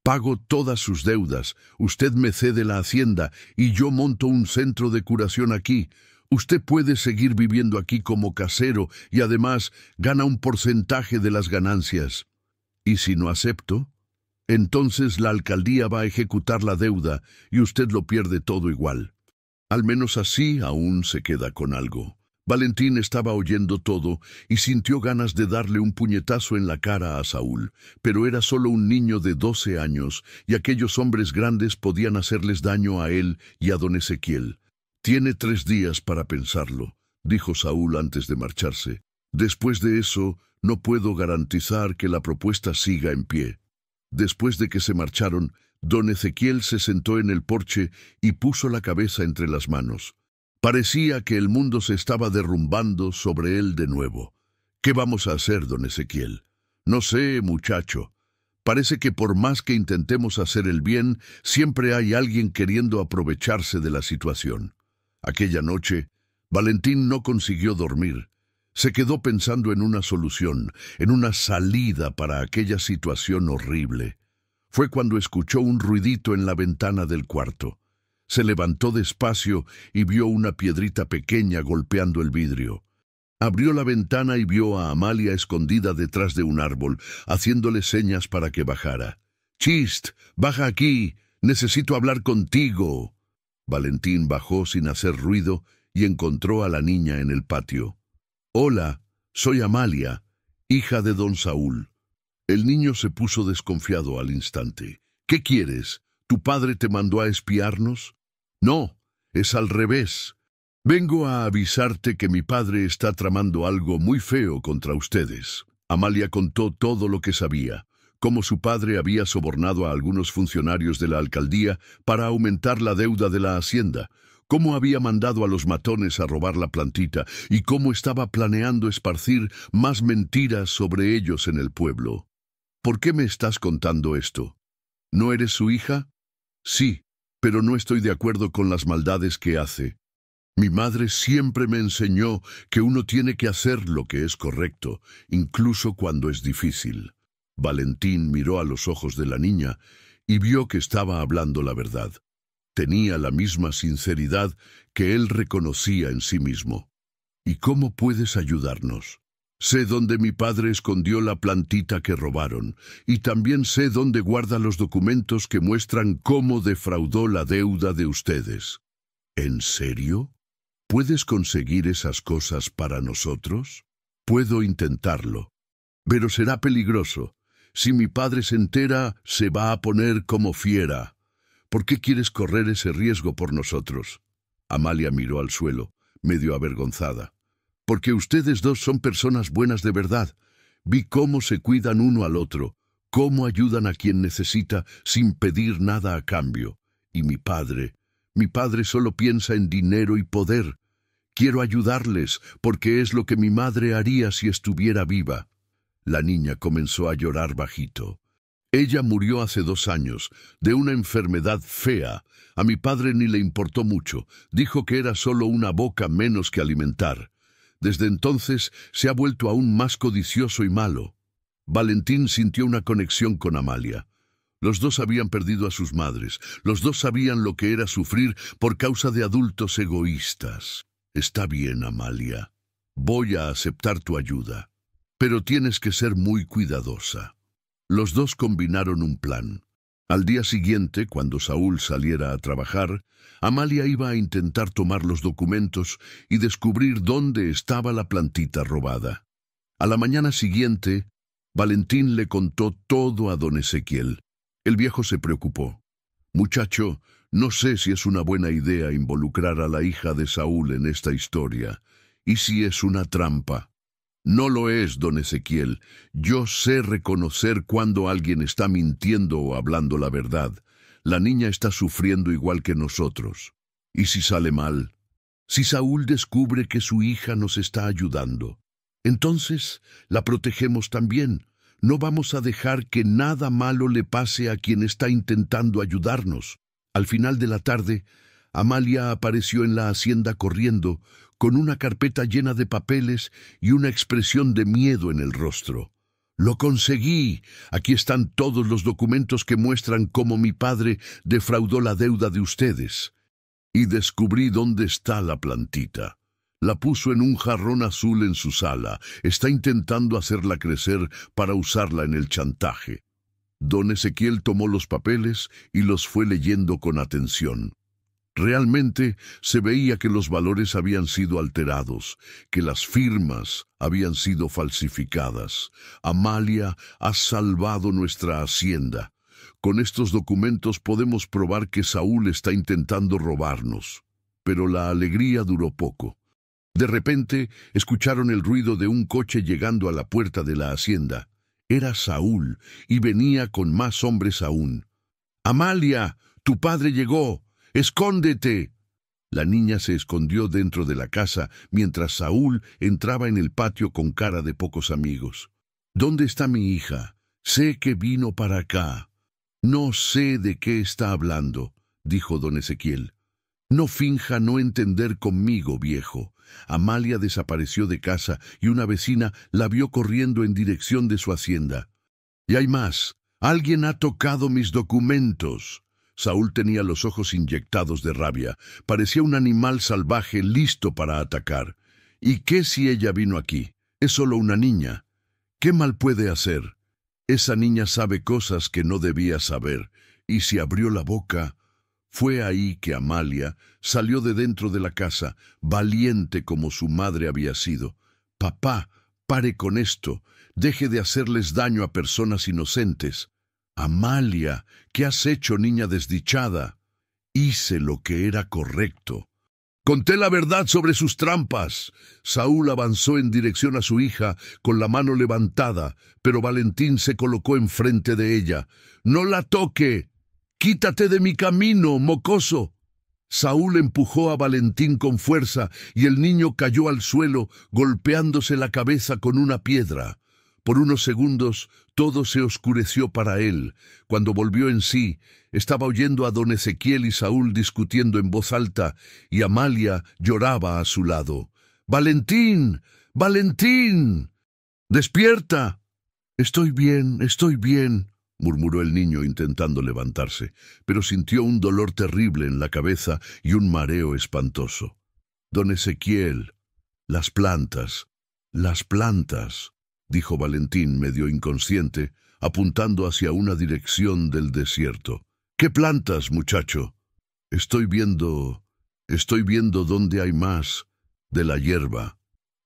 Pago todas sus deudas, usted me cede la hacienda y yo monto un centro de curación aquí. Usted puede seguir viviendo aquí como casero y además gana un porcentaje de las ganancias. ¿Y si no acepto? Entonces la alcaldía va a ejecutar la deuda y usted lo pierde todo igual. Al menos así aún se queda con algo. Valentín estaba oyendo todo y sintió ganas de darle un puñetazo en la cara a Saúl, pero era solo un niño de 12 años y aquellos hombres grandes podían hacerles daño a él y a don Ezequiel. Tiene 3 días para pensarlo, dijo Saúl antes de marcharse. Después de eso, no puedo garantizar que la propuesta siga en pie. Después de que se marcharon, don Ezequiel se sentó en el porche y puso la cabeza entre las manos. Parecía que el mundo se estaba derrumbando sobre él de nuevo. ¿Qué vamos a hacer, don Ezequiel? No sé, muchacho. Parece que por más que intentemos hacer el bien, siempre hay alguien queriendo aprovecharse de la situación. Aquella noche, Valentín no consiguió dormir. Se quedó pensando en una solución, en una salida para aquella situación horrible. Fue cuando escuchó un ruidito en la ventana del cuarto. Se levantó despacio y vio una piedrita pequeña golpeando el vidrio. Abrió la ventana y vio a Amalia escondida detrás de un árbol, haciéndole señas para que bajara. «Chist, baja aquí, necesito hablar contigo». Valentín bajó sin hacer ruido y encontró a la niña en el patio. «Hola, soy Amalia, hija de don Saúl». El niño se puso desconfiado al instante. «¿Qué quieres? ¿Tu padre te mandó a espiarnos?» «No, es al revés. Vengo a avisarte que mi padre está tramando algo muy feo contra ustedes». Amalia contó todo lo que sabía, cómo su padre había sobornado a algunos funcionarios de la alcaldía para aumentar la deuda de la hacienda, cómo había mandado a los matones a robar la plantita y cómo estaba planeando esparcir más mentiras sobre ellos en el pueblo. «¿Por qué me estás contando esto? ¿No eres su hija?» «Sí, pero no estoy de acuerdo con las maldades que hace. Mi madre siempre me enseñó que uno tiene que hacer lo que es correcto, incluso cuando es difícil». Valentín miró a los ojos de la niña y vio que estaba hablando la verdad. Tenía la misma sinceridad que él reconocía en sí mismo. «¿Y cómo puedes ayudarnos?» «Sé dónde mi padre escondió la plantita que robaron, y también sé dónde guarda los documentos que muestran cómo defraudó la deuda de ustedes». «¿En serio? ¿Puedes conseguir esas cosas para nosotros?» «Puedo intentarlo, pero será peligroso. Si mi padre se entera, se va a poner como fiera. ¿Por qué quieres correr ese riesgo por nosotros?» Amalia miró al suelo, medio avergonzada. «Porque ustedes dos son personas buenas de verdad. Vi cómo se cuidan uno al otro, cómo ayudan a quien necesita sin pedir nada a cambio. Y mi padre solo piensa en dinero y poder. Quiero ayudarles, porque es lo que mi madre haría si estuviera viva». La niña comenzó a llorar bajito. «Ella murió hace 2 años, de una enfermedad fea. A mi padre ni le importó mucho. Dijo que era solo una boca menos que alimentar. Desde entonces se ha vuelto aún más codicioso y malo». Valentín sintió una conexión con Amalia. Los dos habían perdido a sus madres. Los dos sabían lo que era sufrir por causa de adultos egoístas. «Está bien, Amalia. Voy a aceptar tu ayuda. Pero tienes que ser muy cuidadosa». Los dos combinaron un plan. Al día siguiente, cuando Saúl saliera a trabajar, Amalia iba a intentar tomar los documentos y descubrir dónde estaba la plantita robada. A la mañana siguiente, Valentín le contó todo a don Ezequiel. El viejo se preocupó. «Muchacho, no sé si es una buena idea involucrar a la hija de Saúl en esta historia. ¿Y si es una trampa?» «No lo es, don Ezequiel. Yo sé reconocer cuando alguien está mintiendo o hablando la verdad. La niña está sufriendo igual que nosotros. ¿Y si sale mal? Si Saúl descubre que su hija nos está ayudando, entonces la protegemos también. No vamos a dejar que nada malo le pase a quien está intentando ayudarnos». Al final de la tarde, Amalia apareció en la hacienda corriendo, con una carpeta llena de papeles y una expresión de miedo en el rostro. «Lo conseguí. Aquí están todos los documentos que muestran cómo mi padre defraudó la deuda de ustedes. Y descubrí dónde está la plantita. La puso en un jarrón azul en su sala. Está intentando hacerla crecer para usarla en el chantaje». Don Ezequiel tomó los papeles y los fue leyendo con atención. Realmente se veía que los valores habían sido alterados, que las firmas habían sido falsificadas. «Amalia ha salvado nuestra hacienda. Con estos documentos podemos probar que Saúl está intentando robarnos». Pero la alegría duró poco. De repente escucharon el ruido de un coche llegando a la puerta de la hacienda. Era Saúl y venía con más hombres aún. «Amalia, tu padre llegó. ¡Escóndete!». La niña se escondió dentro de la casa mientras Saúl entraba en el patio con cara de pocos amigos. «¿Dónde está mi hija? Sé que vino para acá». «No sé de qué está hablando», dijo don Ezequiel. «No finja no entender conmigo, viejo». Amalia desapareció de casa y una vecina la vio corriendo en dirección de su hacienda. «Y hay más. Alguien ha tocado mis documentos». Saúl tenía los ojos inyectados de rabia. Parecía un animal salvaje listo para atacar. «¿Y qué si ella vino aquí? Es solo una niña. ¿Qué mal puede hacer? Esa niña sabe cosas que no debía saber, y si abrió la boca, Fue ahí que Amalia salió de dentro de la casa, valiente como su madre había sido. «Papá, pare con esto. Deje de hacerles daño a personas inocentes». «Amalia, ¿qué has hecho, niña desdichada?» «Hice lo que era correcto. Conté la verdad sobre sus trampas». Saúl avanzó en dirección a su hija con la mano levantada, pero Valentín se colocó enfrente de ella. «No la toque. Quítate de mi camino, mocoso». Saúl empujó a Valentín con fuerza y el niño cayó al suelo, golpeándose la cabeza con una piedra. Por unos segundos todo se oscureció para él. Cuando volvió en sí, estaba oyendo a don Ezequiel y Saúl discutiendo en voz alta, y Amalia lloraba a su lado. «¡Valentín! ¡Valentín! ¡Despierta!». Estoy bien», murmuró el niño intentando levantarse, pero sintió un dolor terrible en la cabeza y un mareo espantoso. «Don Ezequiel, las plantas, dijo Valentín medio inconsciente, apuntando hacia una dirección del desierto. «¿Qué plantas, muchacho?» Estoy viendo dónde hay más de la hierba».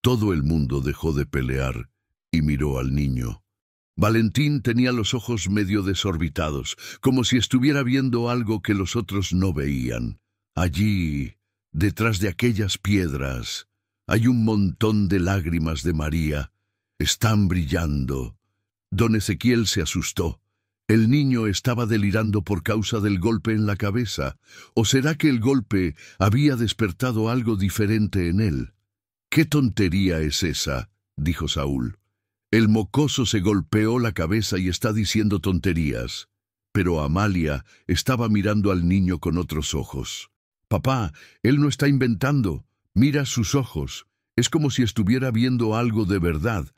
Todo el mundo dejó de pelear y miró al niño. Valentín tenía los ojos medio desorbitados, como si estuviera viendo algo que los otros no veían. Allí, detrás de aquellas piedras, hay un montón de lágrimas de María. Están brillando. Don Ezequiel se asustó. El niño estaba delirando por causa del golpe en la cabeza. ¿O será que el golpe había despertado algo diferente en él? «¿Qué tontería es esa?», dijo Saúl. «El mocoso se golpeó la cabeza y está diciendo tonterías». Pero Amalia estaba mirando al niño con otros ojos. «Papá, él no está inventando. Mira sus ojos. Es como si estuviera viendo algo de verdad».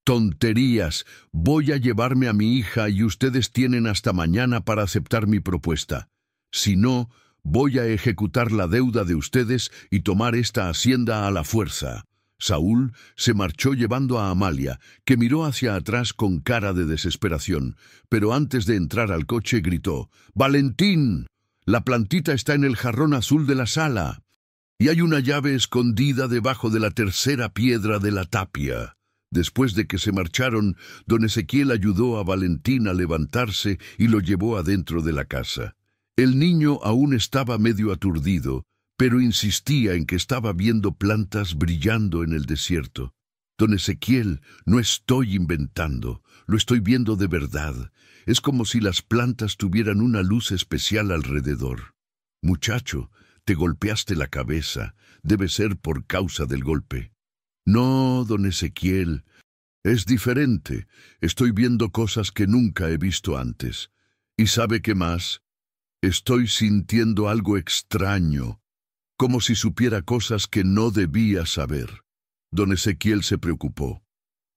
«Tonterías. Voy a llevarme a mi hija y ustedes tienen hasta mañana para aceptar mi propuesta. Si no, voy a ejecutar la deuda de ustedes y tomar esta hacienda a la fuerza». Saúl se marchó llevando a Amalia, que miró hacia atrás con cara de desesperación, pero antes de entrar al coche gritó: «¡Valentín! La plantita está en el jarrón azul de la sala, y hay una llave escondida debajo de la tercera piedra de la tapia». Después de que se marcharon, don Ezequiel ayudó a Valentín a levantarse y lo llevó adentro de la casa. El niño aún estaba medio aturdido, pero insistía en que estaba viendo plantas brillando en el desierto. «Don Ezequiel, no estoy inventando, lo estoy viendo de verdad. Es como si las plantas tuvieran una luz especial alrededor». «Muchacho, te golpeaste la cabeza, debe ser por causa del golpe». «No, don Ezequiel, es diferente. Estoy viendo cosas que nunca he visto antes. ¿Y sabe qué más? Estoy sintiendo algo extraño, como si supiera cosas que no debía saber». Don Ezequiel se preocupó.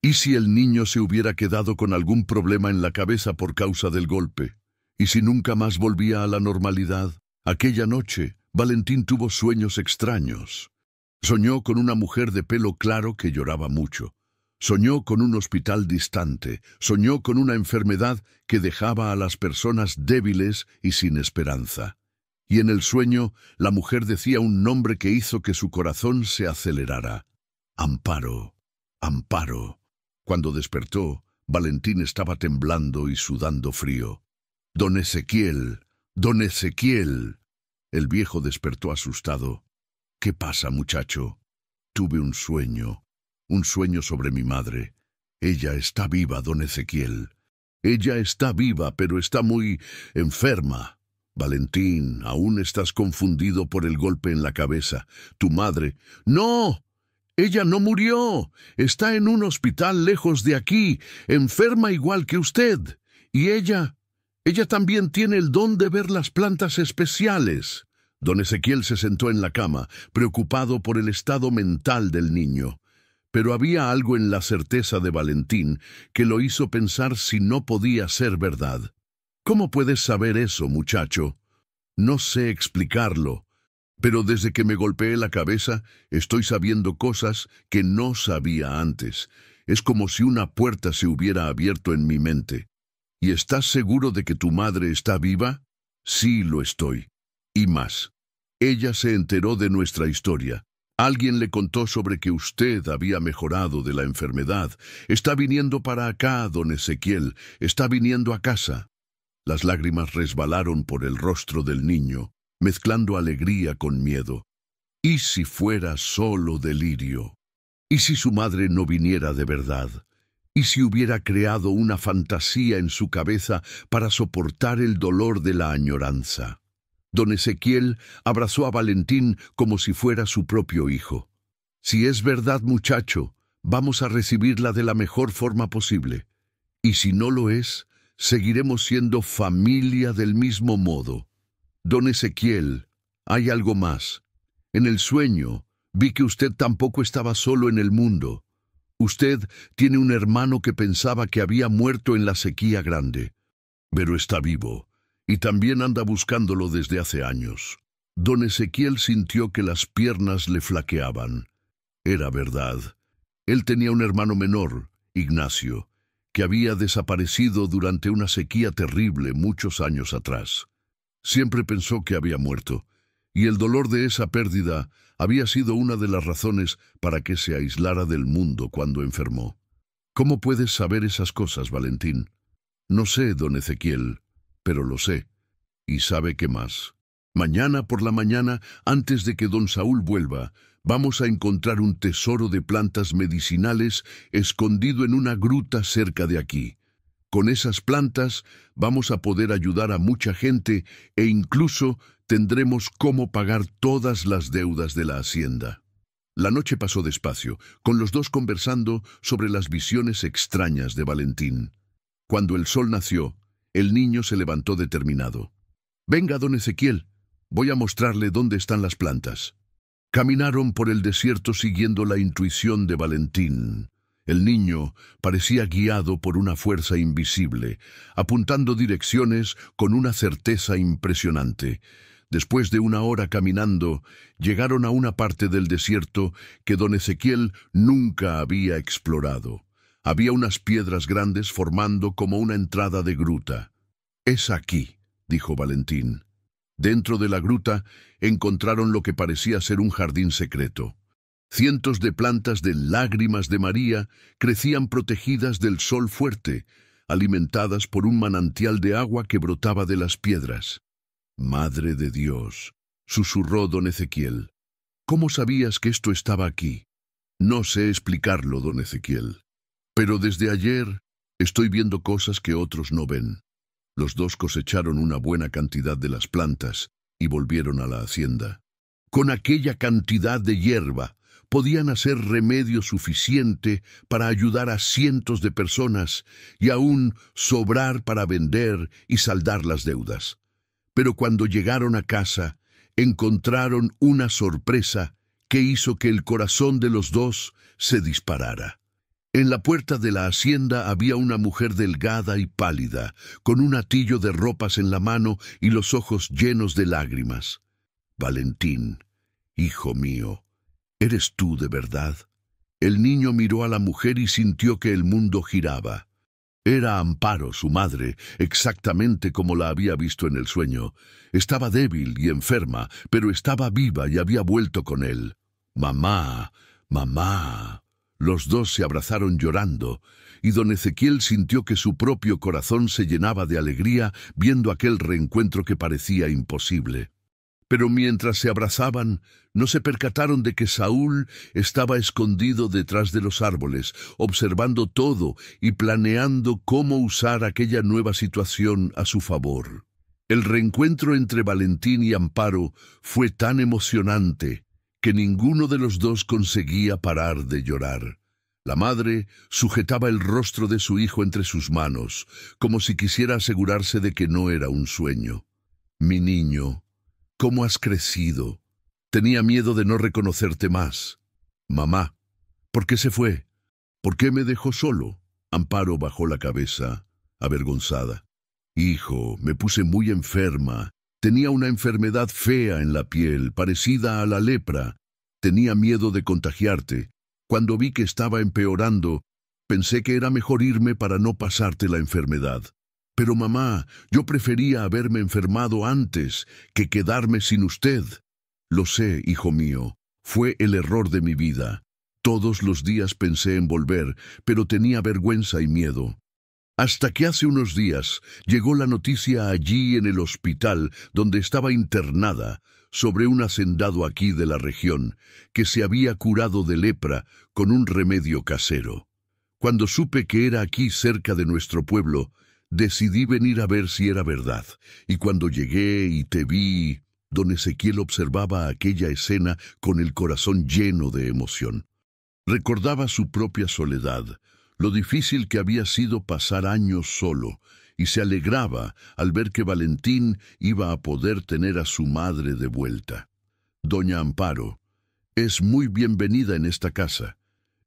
¿Y si el niño se hubiera quedado con algún problema en la cabeza por causa del golpe? ¿Y si nunca más volvía a la normalidad? Aquella noche, Valentín tuvo sueños extraños. Soñó con una mujer de pelo claro que lloraba mucho. Soñó con un hospital distante. Soñó con una enfermedad que dejaba a las personas débiles y sin esperanza. Y en el sueño, la mujer decía un nombre que hizo que su corazón se acelerara: «Amparo, Amparo». Cuando despertó, Valentín estaba temblando y sudando frío. «Don Ezequiel, don Ezequiel». El viejo despertó asustado. «¿Qué pasa, muchacho?» «Tuve un sueño sobre mi madre. Ella está viva, don Ezequiel. Ella está viva, pero está muy enferma». «Valentín, aún estás confundido por el golpe en la cabeza. Tu madre...» «¡No! Ella no murió. Está en un hospital lejos de aquí, enferma igual que usted. Y ella también tiene el don de ver las plantas especiales». Don Ezequiel se sentó en la cama, preocupado por el estado mental del niño. Pero había algo en la certeza de Valentín que lo hizo pensar si no podía ser verdad. «¿Cómo puedes saber eso, muchacho?» «No sé explicarlo, pero desde que me golpeé la cabeza estoy sabiendo cosas que no sabía antes. Es como si una puerta se hubiera abierto en mi mente». «¿Y estás seguro de que tu madre está viva?» «Sí, lo estoy». Y más. Ella se enteró de nuestra historia. Alguien le contó sobre que usted había mejorado de la enfermedad. Está viniendo para acá, don Ezequiel. Está viniendo a casa. Las lágrimas resbalaron por el rostro del niño, mezclando alegría con miedo. ¿Y si fuera solo delirio? ¿Y si su madre no viniera de verdad? ¿Y si hubiera creado una fantasía en su cabeza para soportar el dolor de la añoranza? Don Ezequiel abrazó a Valentín como si fuera su propio hijo. Si es verdad, muchacho, vamos a recibirla de la mejor forma posible. Y si no lo es, seguiremos siendo familia del mismo modo. Don Ezequiel, hay algo más. En el sueño, vi que usted tampoco estaba solo en el mundo. Usted tiene un hermano que pensaba que había muerto en la sequía grande, pero está vivo, y también anda buscándolo desde hace años. Don Ezequiel sintió que las piernas le flaqueaban. Era verdad. Él tenía un hermano menor, Ignacio, que había desaparecido durante una sequía terrible muchos años atrás. Siempre pensó que había muerto, y el dolor de esa pérdida había sido una de las razones para que se aislara del mundo cuando enfermó. ¿Cómo puedes saber esas cosas, Valentín? No sé, don Ezequiel, pero lo sé. ¿Y sabe qué más? Mañana por la mañana, antes de que don Saúl vuelva, vamos a encontrar un tesoro de plantas medicinales escondido en una gruta cerca de aquí. Con esas plantas vamos a poder ayudar a mucha gente e incluso tendremos cómo pagar todas las deudas de la hacienda. La noche pasó despacio, con los dos conversando sobre las visiones extrañas de Valentín. Cuando el sol nació, el niño se levantó determinado. «Venga, don Ezequiel, voy a mostrarle dónde están las plantas». Caminaron por el desierto siguiendo la intuición de Valentín. El niño parecía guiado por una fuerza invisible, apuntando direcciones con una certeza impresionante. Después de una hora caminando, llegaron a una parte del desierto que don Ezequiel nunca había explorado. Había unas piedras grandes formando como una entrada de gruta. «Es aquí», dijo Valentín. Dentro de la gruta encontraron lo que parecía ser un jardín secreto. Cientos de plantas de lágrimas de María crecían protegidas del sol fuerte, alimentadas por un manantial de agua que brotaba de las piedras. «Madre de Dios», susurró don Ezequiel. «¿Cómo sabías que esto estaba aquí?» «No sé explicarlo, don Ezequiel. Pero desde ayer estoy viendo cosas que otros no ven». Los dos cosecharon una buena cantidad de las plantas y volvieron a la hacienda. Con aquella cantidad de hierba podían hacer remedio suficiente para ayudar a cientos de personas y aún sobrar para vender y saldar las deudas. Pero cuando llegaron a casa, encontraron una sorpresa que hizo que el corazón de los dos se disparara. En la puerta de la hacienda había una mujer delgada y pálida, con un atillo de ropas en la mano y los ojos llenos de lágrimas. «Valentín, hijo mío, ¿eres tú de verdad?» El niño miró a la mujer y sintió que el mundo giraba. Era Amparo, su madre, exactamente como la había visto en el sueño. Estaba débil y enferma, pero estaba viva y había vuelto con él. «Mamá, mamá». Los dos se abrazaron llorando, y don Ezequiel sintió que su propio corazón se llenaba de alegría viendo aquel reencuentro que parecía imposible. Pero mientras se abrazaban, no se percataron de que Saúl estaba escondido detrás de los árboles, observando todo y planeando cómo usar aquella nueva situación a su favor. El reencuentro entre Valentín y Amparo fue tan emocionante que ninguno de los dos conseguía parar de llorar. La madre sujetaba el rostro de su hijo entre sus manos, como si quisiera asegurarse de que no era un sueño. «Mi niño, ¿cómo has crecido? Tenía miedo de no reconocerte más». «Mamá, ¿por qué se fue? ¿Por qué me dejó solo?» Amparo bajó la cabeza, avergonzada. «Hijo, me puse muy enferma. Tenía una enfermedad fea en la piel, parecida a la lepra. Tenía miedo de contagiarte. Cuando vi que estaba empeorando, pensé que era mejor irme para no pasarte la enfermedad. Pero mamá, yo prefería haberme enfermado antes que quedarme sin usted. Lo sé, hijo mío, fue el error de mi vida. Todos los días pensé en volver, pero tenía vergüenza y miedo. Hasta que hace unos días llegó la noticia allí en el hospital donde estaba internada sobre un hacendado aquí de la región que se había curado de lepra con un remedio casero. Cuando supe que era aquí cerca de nuestro pueblo, decidí venir a ver si era verdad. Y cuando llegué y te vi, don Ezequiel observaba aquella escena con el corazón lleno de emoción. Recordaba su propia soledad, lo difícil que había sido pasar años solo, y se alegraba al ver que Valentín iba a poder tener a su madre de vuelta. Doña Amparo es muy bienvenida en esta casa,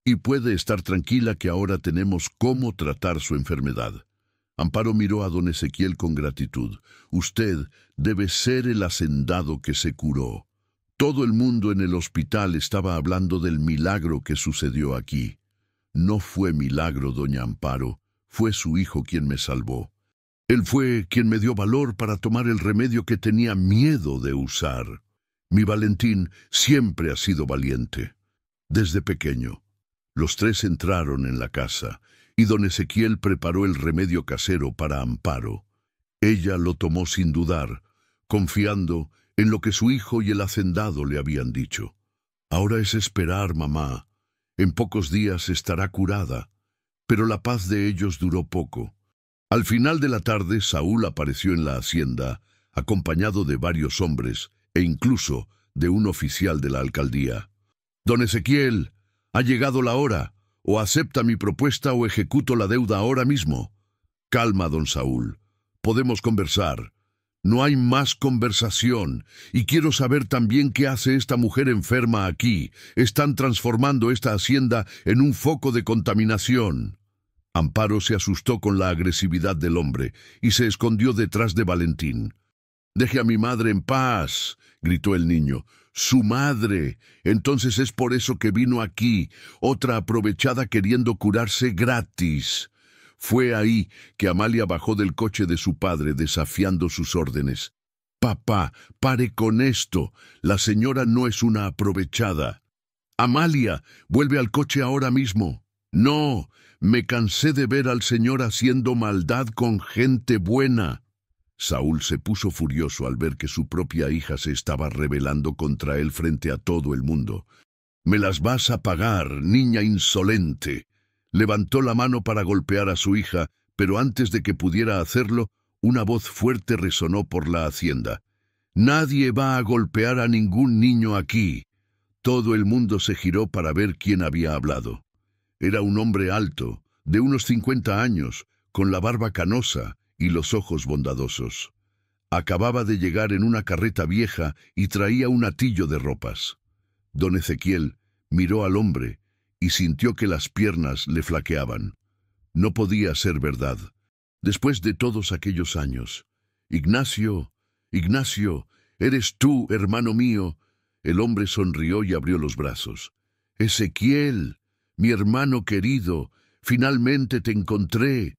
y puede estar tranquila que ahora tenemos cómo tratar su enfermedad. Amparo miró a don Ezequiel con gratitud. Usted debe ser el hacendado que se curó. Todo el mundo en el hospital estaba hablando del milagro que sucedió aquí. No fue milagro, doña Amparo, fue su hijo quien me salvó. Él fue quien me dio valor para tomar el remedio que tenía miedo de usar. Mi Valentín siempre ha sido valiente. Desde pequeño. Los tres entraron en la casa, y don Ezequiel preparó el remedio casero para Amparo. Ella lo tomó sin dudar, confiando en lo que su hijo y el hacendado le habían dicho. Ahora es esperar, mamá. En pocos días estará curada. Pero la paz de ellos duró poco. Al final de la tarde, Saúl apareció en la hacienda, acompañado de varios hombres, e incluso de un oficial de la alcaldía. Don Ezequiel, ha llegado la hora. O acepta mi propuesta o ejecuto la deuda ahora mismo. Calma, don Saúl. Podemos conversar. No hay más conversación. Y quiero saber también qué hace esta mujer enferma aquí. Están transformando esta hacienda en un foco de contaminación. Amparo se asustó con la agresividad del hombre y se escondió detrás de Valentín. «Deje a mi madre en paz», gritó el niño. «Su madre. Entonces es por eso que vino aquí, otra aprovechada queriendo curarse gratis». Fue ahí que Amalia bajó del coche de su padre desafiando sus órdenes. «Papá, pare con esto. La señora no es una aprovechada». «Amalia, vuelve al coche ahora mismo». «No, me cansé de ver al señor haciendo maldad con gente buena». Saúl se puso furioso al ver que su propia hija se estaba rebelando contra él frente a todo el mundo. «Me las vas a pagar, niña insolente». Levantó la mano para golpear a su hija, pero antes de que pudiera hacerlo, una voz fuerte resonó por la hacienda. «Nadie va a golpear a ningún niño aquí». Todo el mundo se giró para ver quién había hablado. Era un hombre alto, de unos 50 años, con la barba canosa y los ojos bondadosos. Acababa de llegar en una carreta vieja y traía un atillo de ropas. Don Ezequiel miró al hombre y sintió que las piernas le flaqueaban. No podía ser verdad. Después de todos aquellos años. «Ignacio, Ignacio, ¿eres tú, hermano mío?» El hombre sonrió y abrió los brazos. «Ezequiel, mi hermano querido, finalmente te encontré».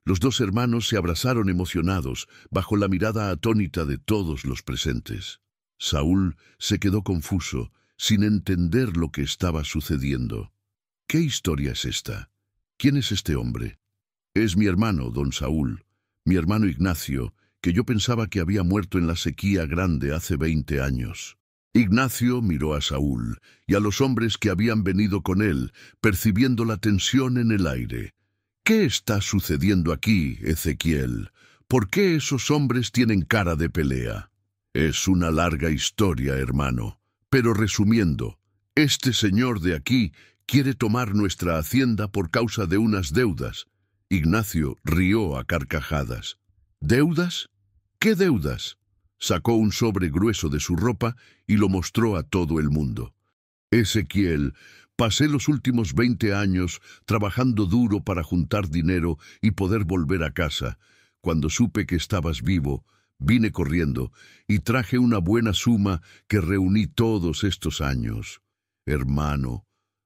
Los dos hermanos se abrazaron emocionados, bajo la mirada atónita de todos los presentes. Saúl se quedó confuso, sin entender lo que estaba sucediendo. ¿Qué historia es esta? ¿Quién es este hombre? Es mi hermano, don Saúl, mi hermano Ignacio, que yo pensaba que había muerto en la sequía grande hace 20 años. Ignacio miró a Saúl y a los hombres que habían venido con él, percibiendo la tensión en el aire. ¿Qué está sucediendo aquí, Ezequiel? ¿Por qué esos hombres tienen cara de pelea? Es una larga historia, hermano. Pero resumiendo, este señor de aquí quiere tomar nuestra hacienda por causa de unas deudas. Ignacio rió a carcajadas. ¿Deudas? ¿Qué deudas? Sacó un sobre grueso de su ropa y lo mostró a todo el mundo. Ezequiel, pasé los últimos 20 años trabajando duro para juntar dinero y poder volver a casa. Cuando supe que estabas vivo, vine corriendo y traje una buena suma que reuní todos estos años. Hermano,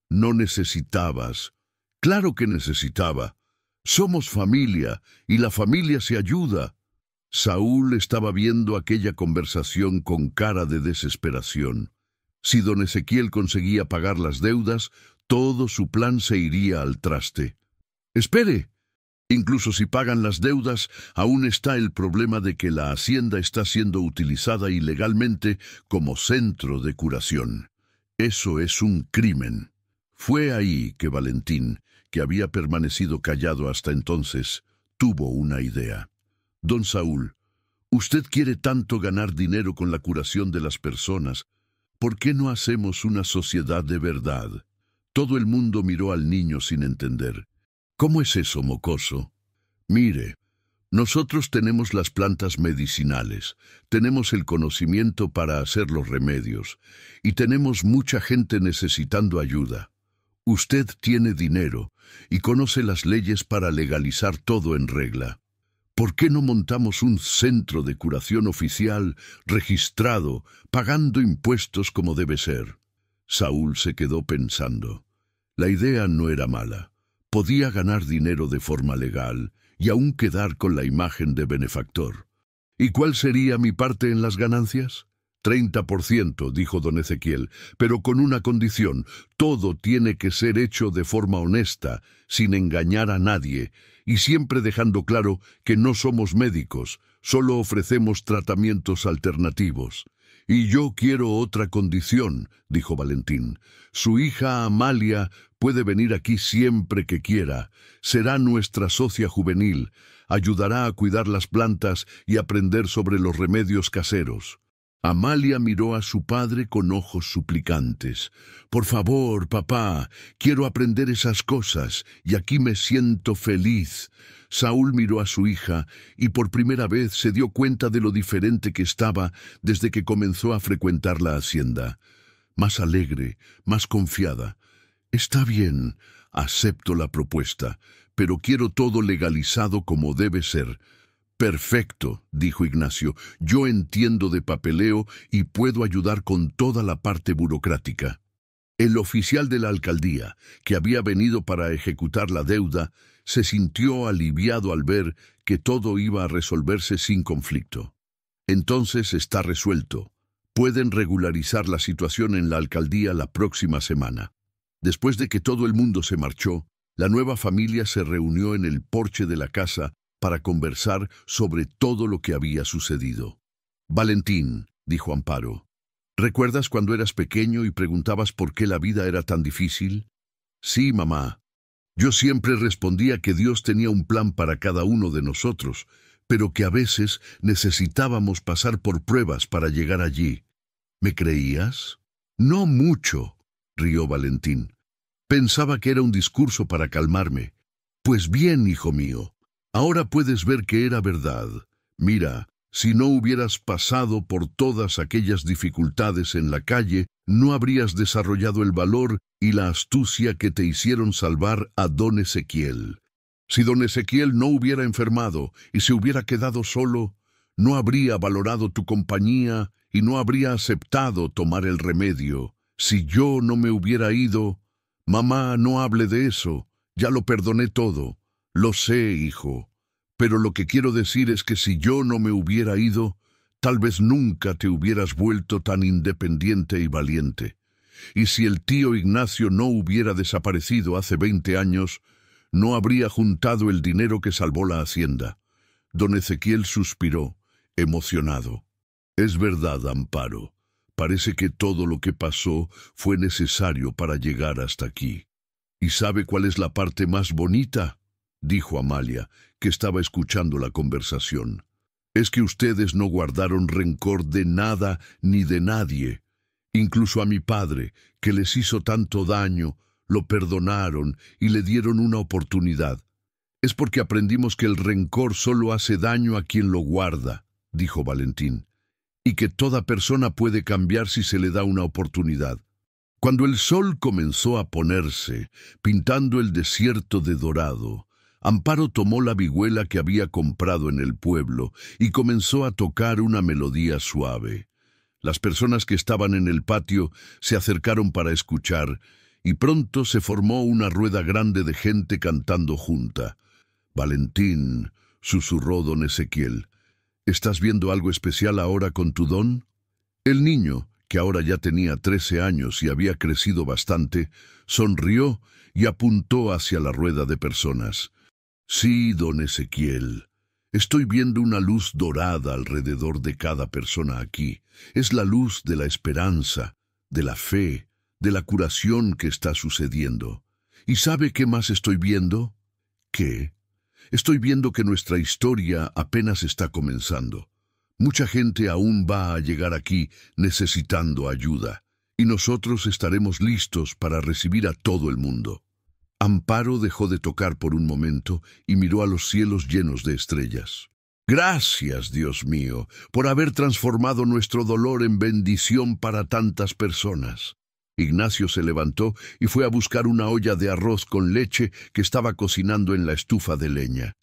no necesitabas. Claro que necesitaba. Somos familia, y la familia se ayuda. Saúl estaba viendo aquella conversación con cara de desesperación. Si don Ezequiel conseguía pagar las deudas, todo su plan se iría al traste. ¡Espere! Incluso si pagan las deudas, aún está el problema de que la hacienda está siendo utilizada ilegalmente como centro de curación. Eso es un crimen. Fue ahí que Valentín, que había permanecido callado hasta entonces, tuvo una idea. Don Saúl, usted quiere tanto ganar dinero con la curación de las personas. ¿Por qué no hacemos una sociedad de verdad? Todo el mundo miró al niño sin entender. ¿Cómo es eso, mocoso? Mire, nosotros tenemos las plantas medicinales, tenemos el conocimiento para hacer los remedios, y tenemos mucha gente necesitando ayuda. Usted tiene dinero y conoce las leyes para legalizar todo en regla. ¿Por qué no montamos un centro de curación oficial, registrado, pagando impuestos como debe ser? Saúl se quedó pensando. La idea no era mala. Podía ganar dinero de forma legal y aún quedar con la imagen de benefactor. ¿Y cuál sería mi parte en las ganancias? 30%, dijo don Ezequiel, pero con una condición: todo tiene que ser hecho de forma honesta, sin engañar a nadie, y siempre dejando claro que no somos médicos, solo ofrecemos tratamientos alternativos. Y yo quiero otra condición, dijo Valentín. Su hija Amalia puede venir aquí siempre que quiera. Será nuestra socia juvenil, ayudará a cuidar las plantas y aprender sobre los remedios caseros. Amalia miró a su padre con ojos suplicantes. Por favor, papá, quiero aprender esas cosas, y aquí me siento feliz. Saúl miró a su hija, y por primera vez se dio cuenta de lo diferente que estaba desde que comenzó a frecuentar la hacienda. Más alegre, más confiada. Está bien, acepto la propuesta, pero quiero todo legalizado como debe ser. Perfecto, dijo Ignacio. Yo entiendo de papeleo y puedo ayudar con toda la parte burocrática. El oficial de la alcaldía, que había venido para ejecutar la deuda, se sintió aliviado al ver que todo iba a resolverse sin conflicto. Entonces está resuelto. Pueden regularizar la situación en la alcaldía la próxima semana. Después de que todo el mundo se marchó, la nueva familia se reunió en el porche de la casa para conversar sobre todo lo que había sucedido. Valentín, dijo Amparo, ¿recuerdas cuando eras pequeño y preguntabas por qué la vida era tan difícil? Sí, mamá. Yo siempre respondía que Dios tenía un plan para cada uno de nosotros, pero que a veces necesitábamos pasar por pruebas para llegar allí. ¿Me creías? No mucho, rió Valentín. Pensaba que era un discurso para calmarme. Pues bien, hijo mío. Ahora puedes ver que era verdad. Mira, si no hubieras pasado por todas aquellas dificultades en la calle, no habrías desarrollado el valor y la astucia que te hicieron salvar a don Ezequiel. Si don Ezequiel no hubiera enfermado y se hubiera quedado solo, no habría valorado tu compañía y no habría aceptado tomar el remedio. Si yo no me hubiera ido, mamá, no hable de eso, ya lo perdoné todo. Lo sé, hijo, pero lo que quiero decir es que si yo no me hubiera ido, tal vez nunca te hubieras vuelto tan independiente y valiente. Y si el tío Ignacio no hubiera desaparecido hace 20 años, no habría juntado el dinero que salvó la hacienda. Don Ezequiel suspiró, emocionado. Es verdad, Amparo. Parece que todo lo que pasó fue necesario para llegar hasta aquí. ¿Y sabe cuál es la parte más bonita?, dijo Amalia, que estaba escuchando la conversación. Es que ustedes no guardaron rencor de nada ni de nadie. Incluso a mi padre, que les hizo tanto daño, lo perdonaron y le dieron una oportunidad. Es porque aprendimos que el rencor solo hace daño a quien lo guarda, dijo Valentín, y que toda persona puede cambiar si se le da una oportunidad. Cuando el sol comenzó a ponerse, pintando el desierto de dorado, Amparo tomó la vihuela que había comprado en el pueblo y comenzó a tocar una melodía suave. Las personas que estaban en el patio se acercaron para escuchar, y pronto se formó una rueda grande de gente cantando junta. Valentín, susurró don Ezequiel, ¿estás viendo algo especial ahora con tu don? El niño, que ahora ya tenía 13 años y había crecido bastante, sonrió y apuntó hacia la rueda de personas. Sí, don Ezequiel, estoy viendo una luz dorada alrededor de cada persona aquí. Es la luz de la esperanza, de la fe, de la curación que está sucediendo. ¿Y sabe qué más estoy viendo? ¿Qué? Estoy viendo que nuestra historia apenas está comenzando. Mucha gente aún va a llegar aquí necesitando ayuda, y nosotros estaremos listos para recibir a todo el mundo. Amparo dejó de tocar por un momento y miró a los cielos llenos de estrellas. Gracias, Dios mío, por haber transformado nuestro dolor en bendición para tantas personas. Ignacio se levantó y fue a buscar una olla de arroz con leche que estaba cocinando en la estufa de leña.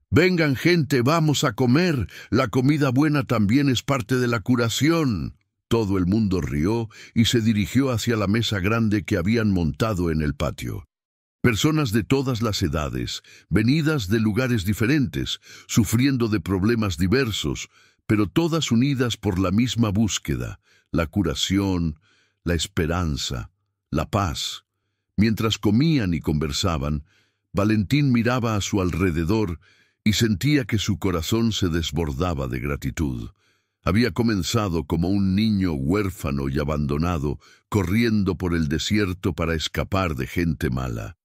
Vengan, gente, vamos a comer. La comida buena también es parte de la curación. Todo el mundo rió y se dirigió hacia la mesa grande que habían montado en el patio. Personas de todas las edades, venidas de lugares diferentes, sufriendo de problemas diversos, pero todas unidas por la misma búsqueda, la curación, la esperanza, la paz. Mientras comían y conversaban, Valentín miraba a su alrededor y sentía que su corazón se desbordaba de gratitud. Había comenzado como un niño huérfano y abandonado, corriendo por el desierto para escapar de gente mala.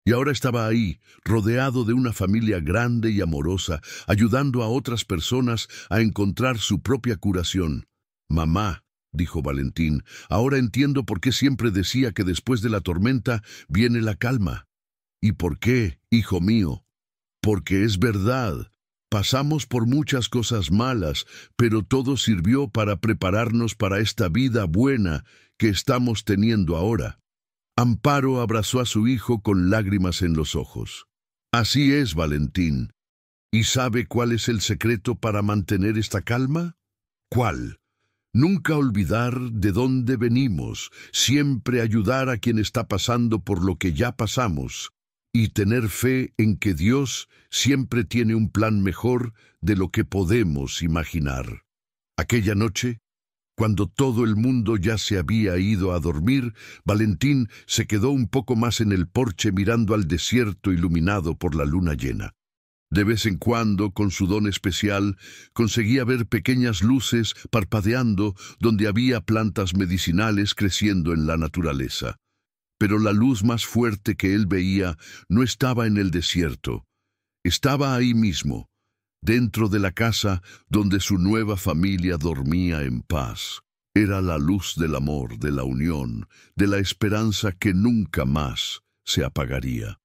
Y ahora estaba ahí, rodeado de una familia grande y amorosa, ayudando a otras personas a encontrar su propia curación. Mamá, dijo Valentín, ahora entiendo por qué siempre decía que después de la tormenta viene la calma. ¿Y por qué, hijo mío? Porque es verdad. Pasamos por muchas cosas malas, pero todo sirvió para prepararnos para esta vida buena que estamos teniendo ahora. Amparo abrazó a su hijo con lágrimas en los ojos. Así es, Valentín. ¿Y sabe cuál es el secreto para mantener esta calma? ¿Cuál? Nunca olvidar de dónde venimos, siempre ayudar a quien está pasando por lo que ya pasamos, y tener fe en que Dios siempre tiene un plan mejor de lo que podemos imaginar. Aquella noche, cuando todo el mundo ya se había ido a dormir, Valentín se quedó un poco más en el porche mirando al desierto iluminado por la luna llena. De vez en cuando, con su don especial, conseguía ver pequeñas luces parpadeando donde había plantas medicinales creciendo en la naturaleza. Pero la luz más fuerte que él veía no estaba en el desierto. Estaba ahí mismo, dentro de la casa donde su nueva familia dormía en paz. Era la luz del amor, de la unión, de la esperanza que nunca más se apagaría.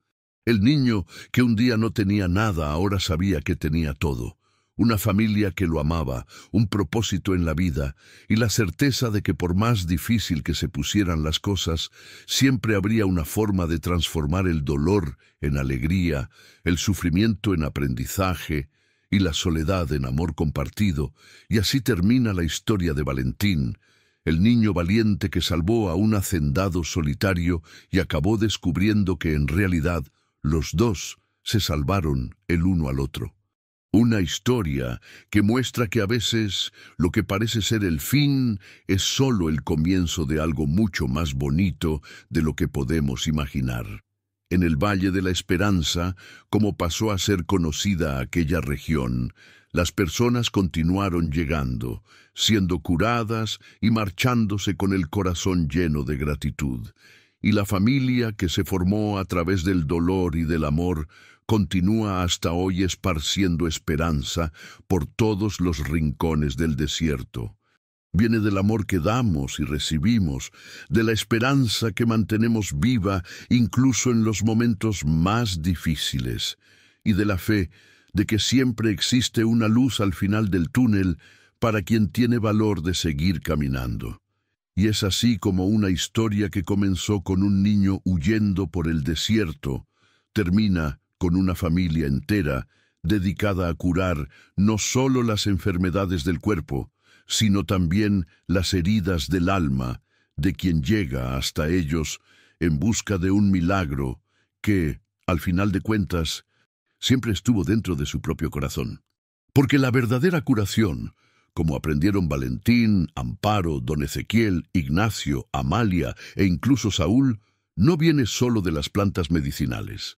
El niño que un día no tenía nada ahora sabía que tenía todo. Una familia que lo amaba, un propósito en la vida y la certeza de que por más difícil que se pusieran las cosas, siempre habría una forma de transformar el dolor en alegría, el sufrimiento en aprendizaje y la soledad en amor compartido. Y así termina la historia de Valentín, el niño valiente que salvó a un hacendado solitario y acabó descubriendo que en realidad los dos se salvaron el uno al otro. Una historia que muestra que a veces lo que parece ser el fin es solo el comienzo de algo mucho más bonito de lo que podemos imaginar. En el Valle de la Esperanza, como pasó a ser conocida aquella región, las personas continuaron llegando, siendo curadas y marchándose con el corazón lleno de gratitud. Y la familia que se formó a través del dolor y del amor continúa hasta hoy esparciendo esperanza por todos los rincones del desierto. Viene del amor que damos y recibimos, de la esperanza que mantenemos viva incluso en los momentos más difíciles, y de la fe de que siempre existe una luz al final del túnel para quien tiene valor de seguir caminando. Y es así como una historia que comenzó con un niño huyendo por el desierto, termina con una familia entera dedicada a curar no solo las enfermedades del cuerpo, sino también las heridas del alma de quien llega hasta ellos en busca de un milagro que, al final de cuentas, siempre estuvo dentro de su propio corazón. Porque la verdadera curación, como aprendieron Valentín, Amparo, don Ezequiel, Ignacio, Amalia e incluso Saúl, no viene solo de las plantas medicinales.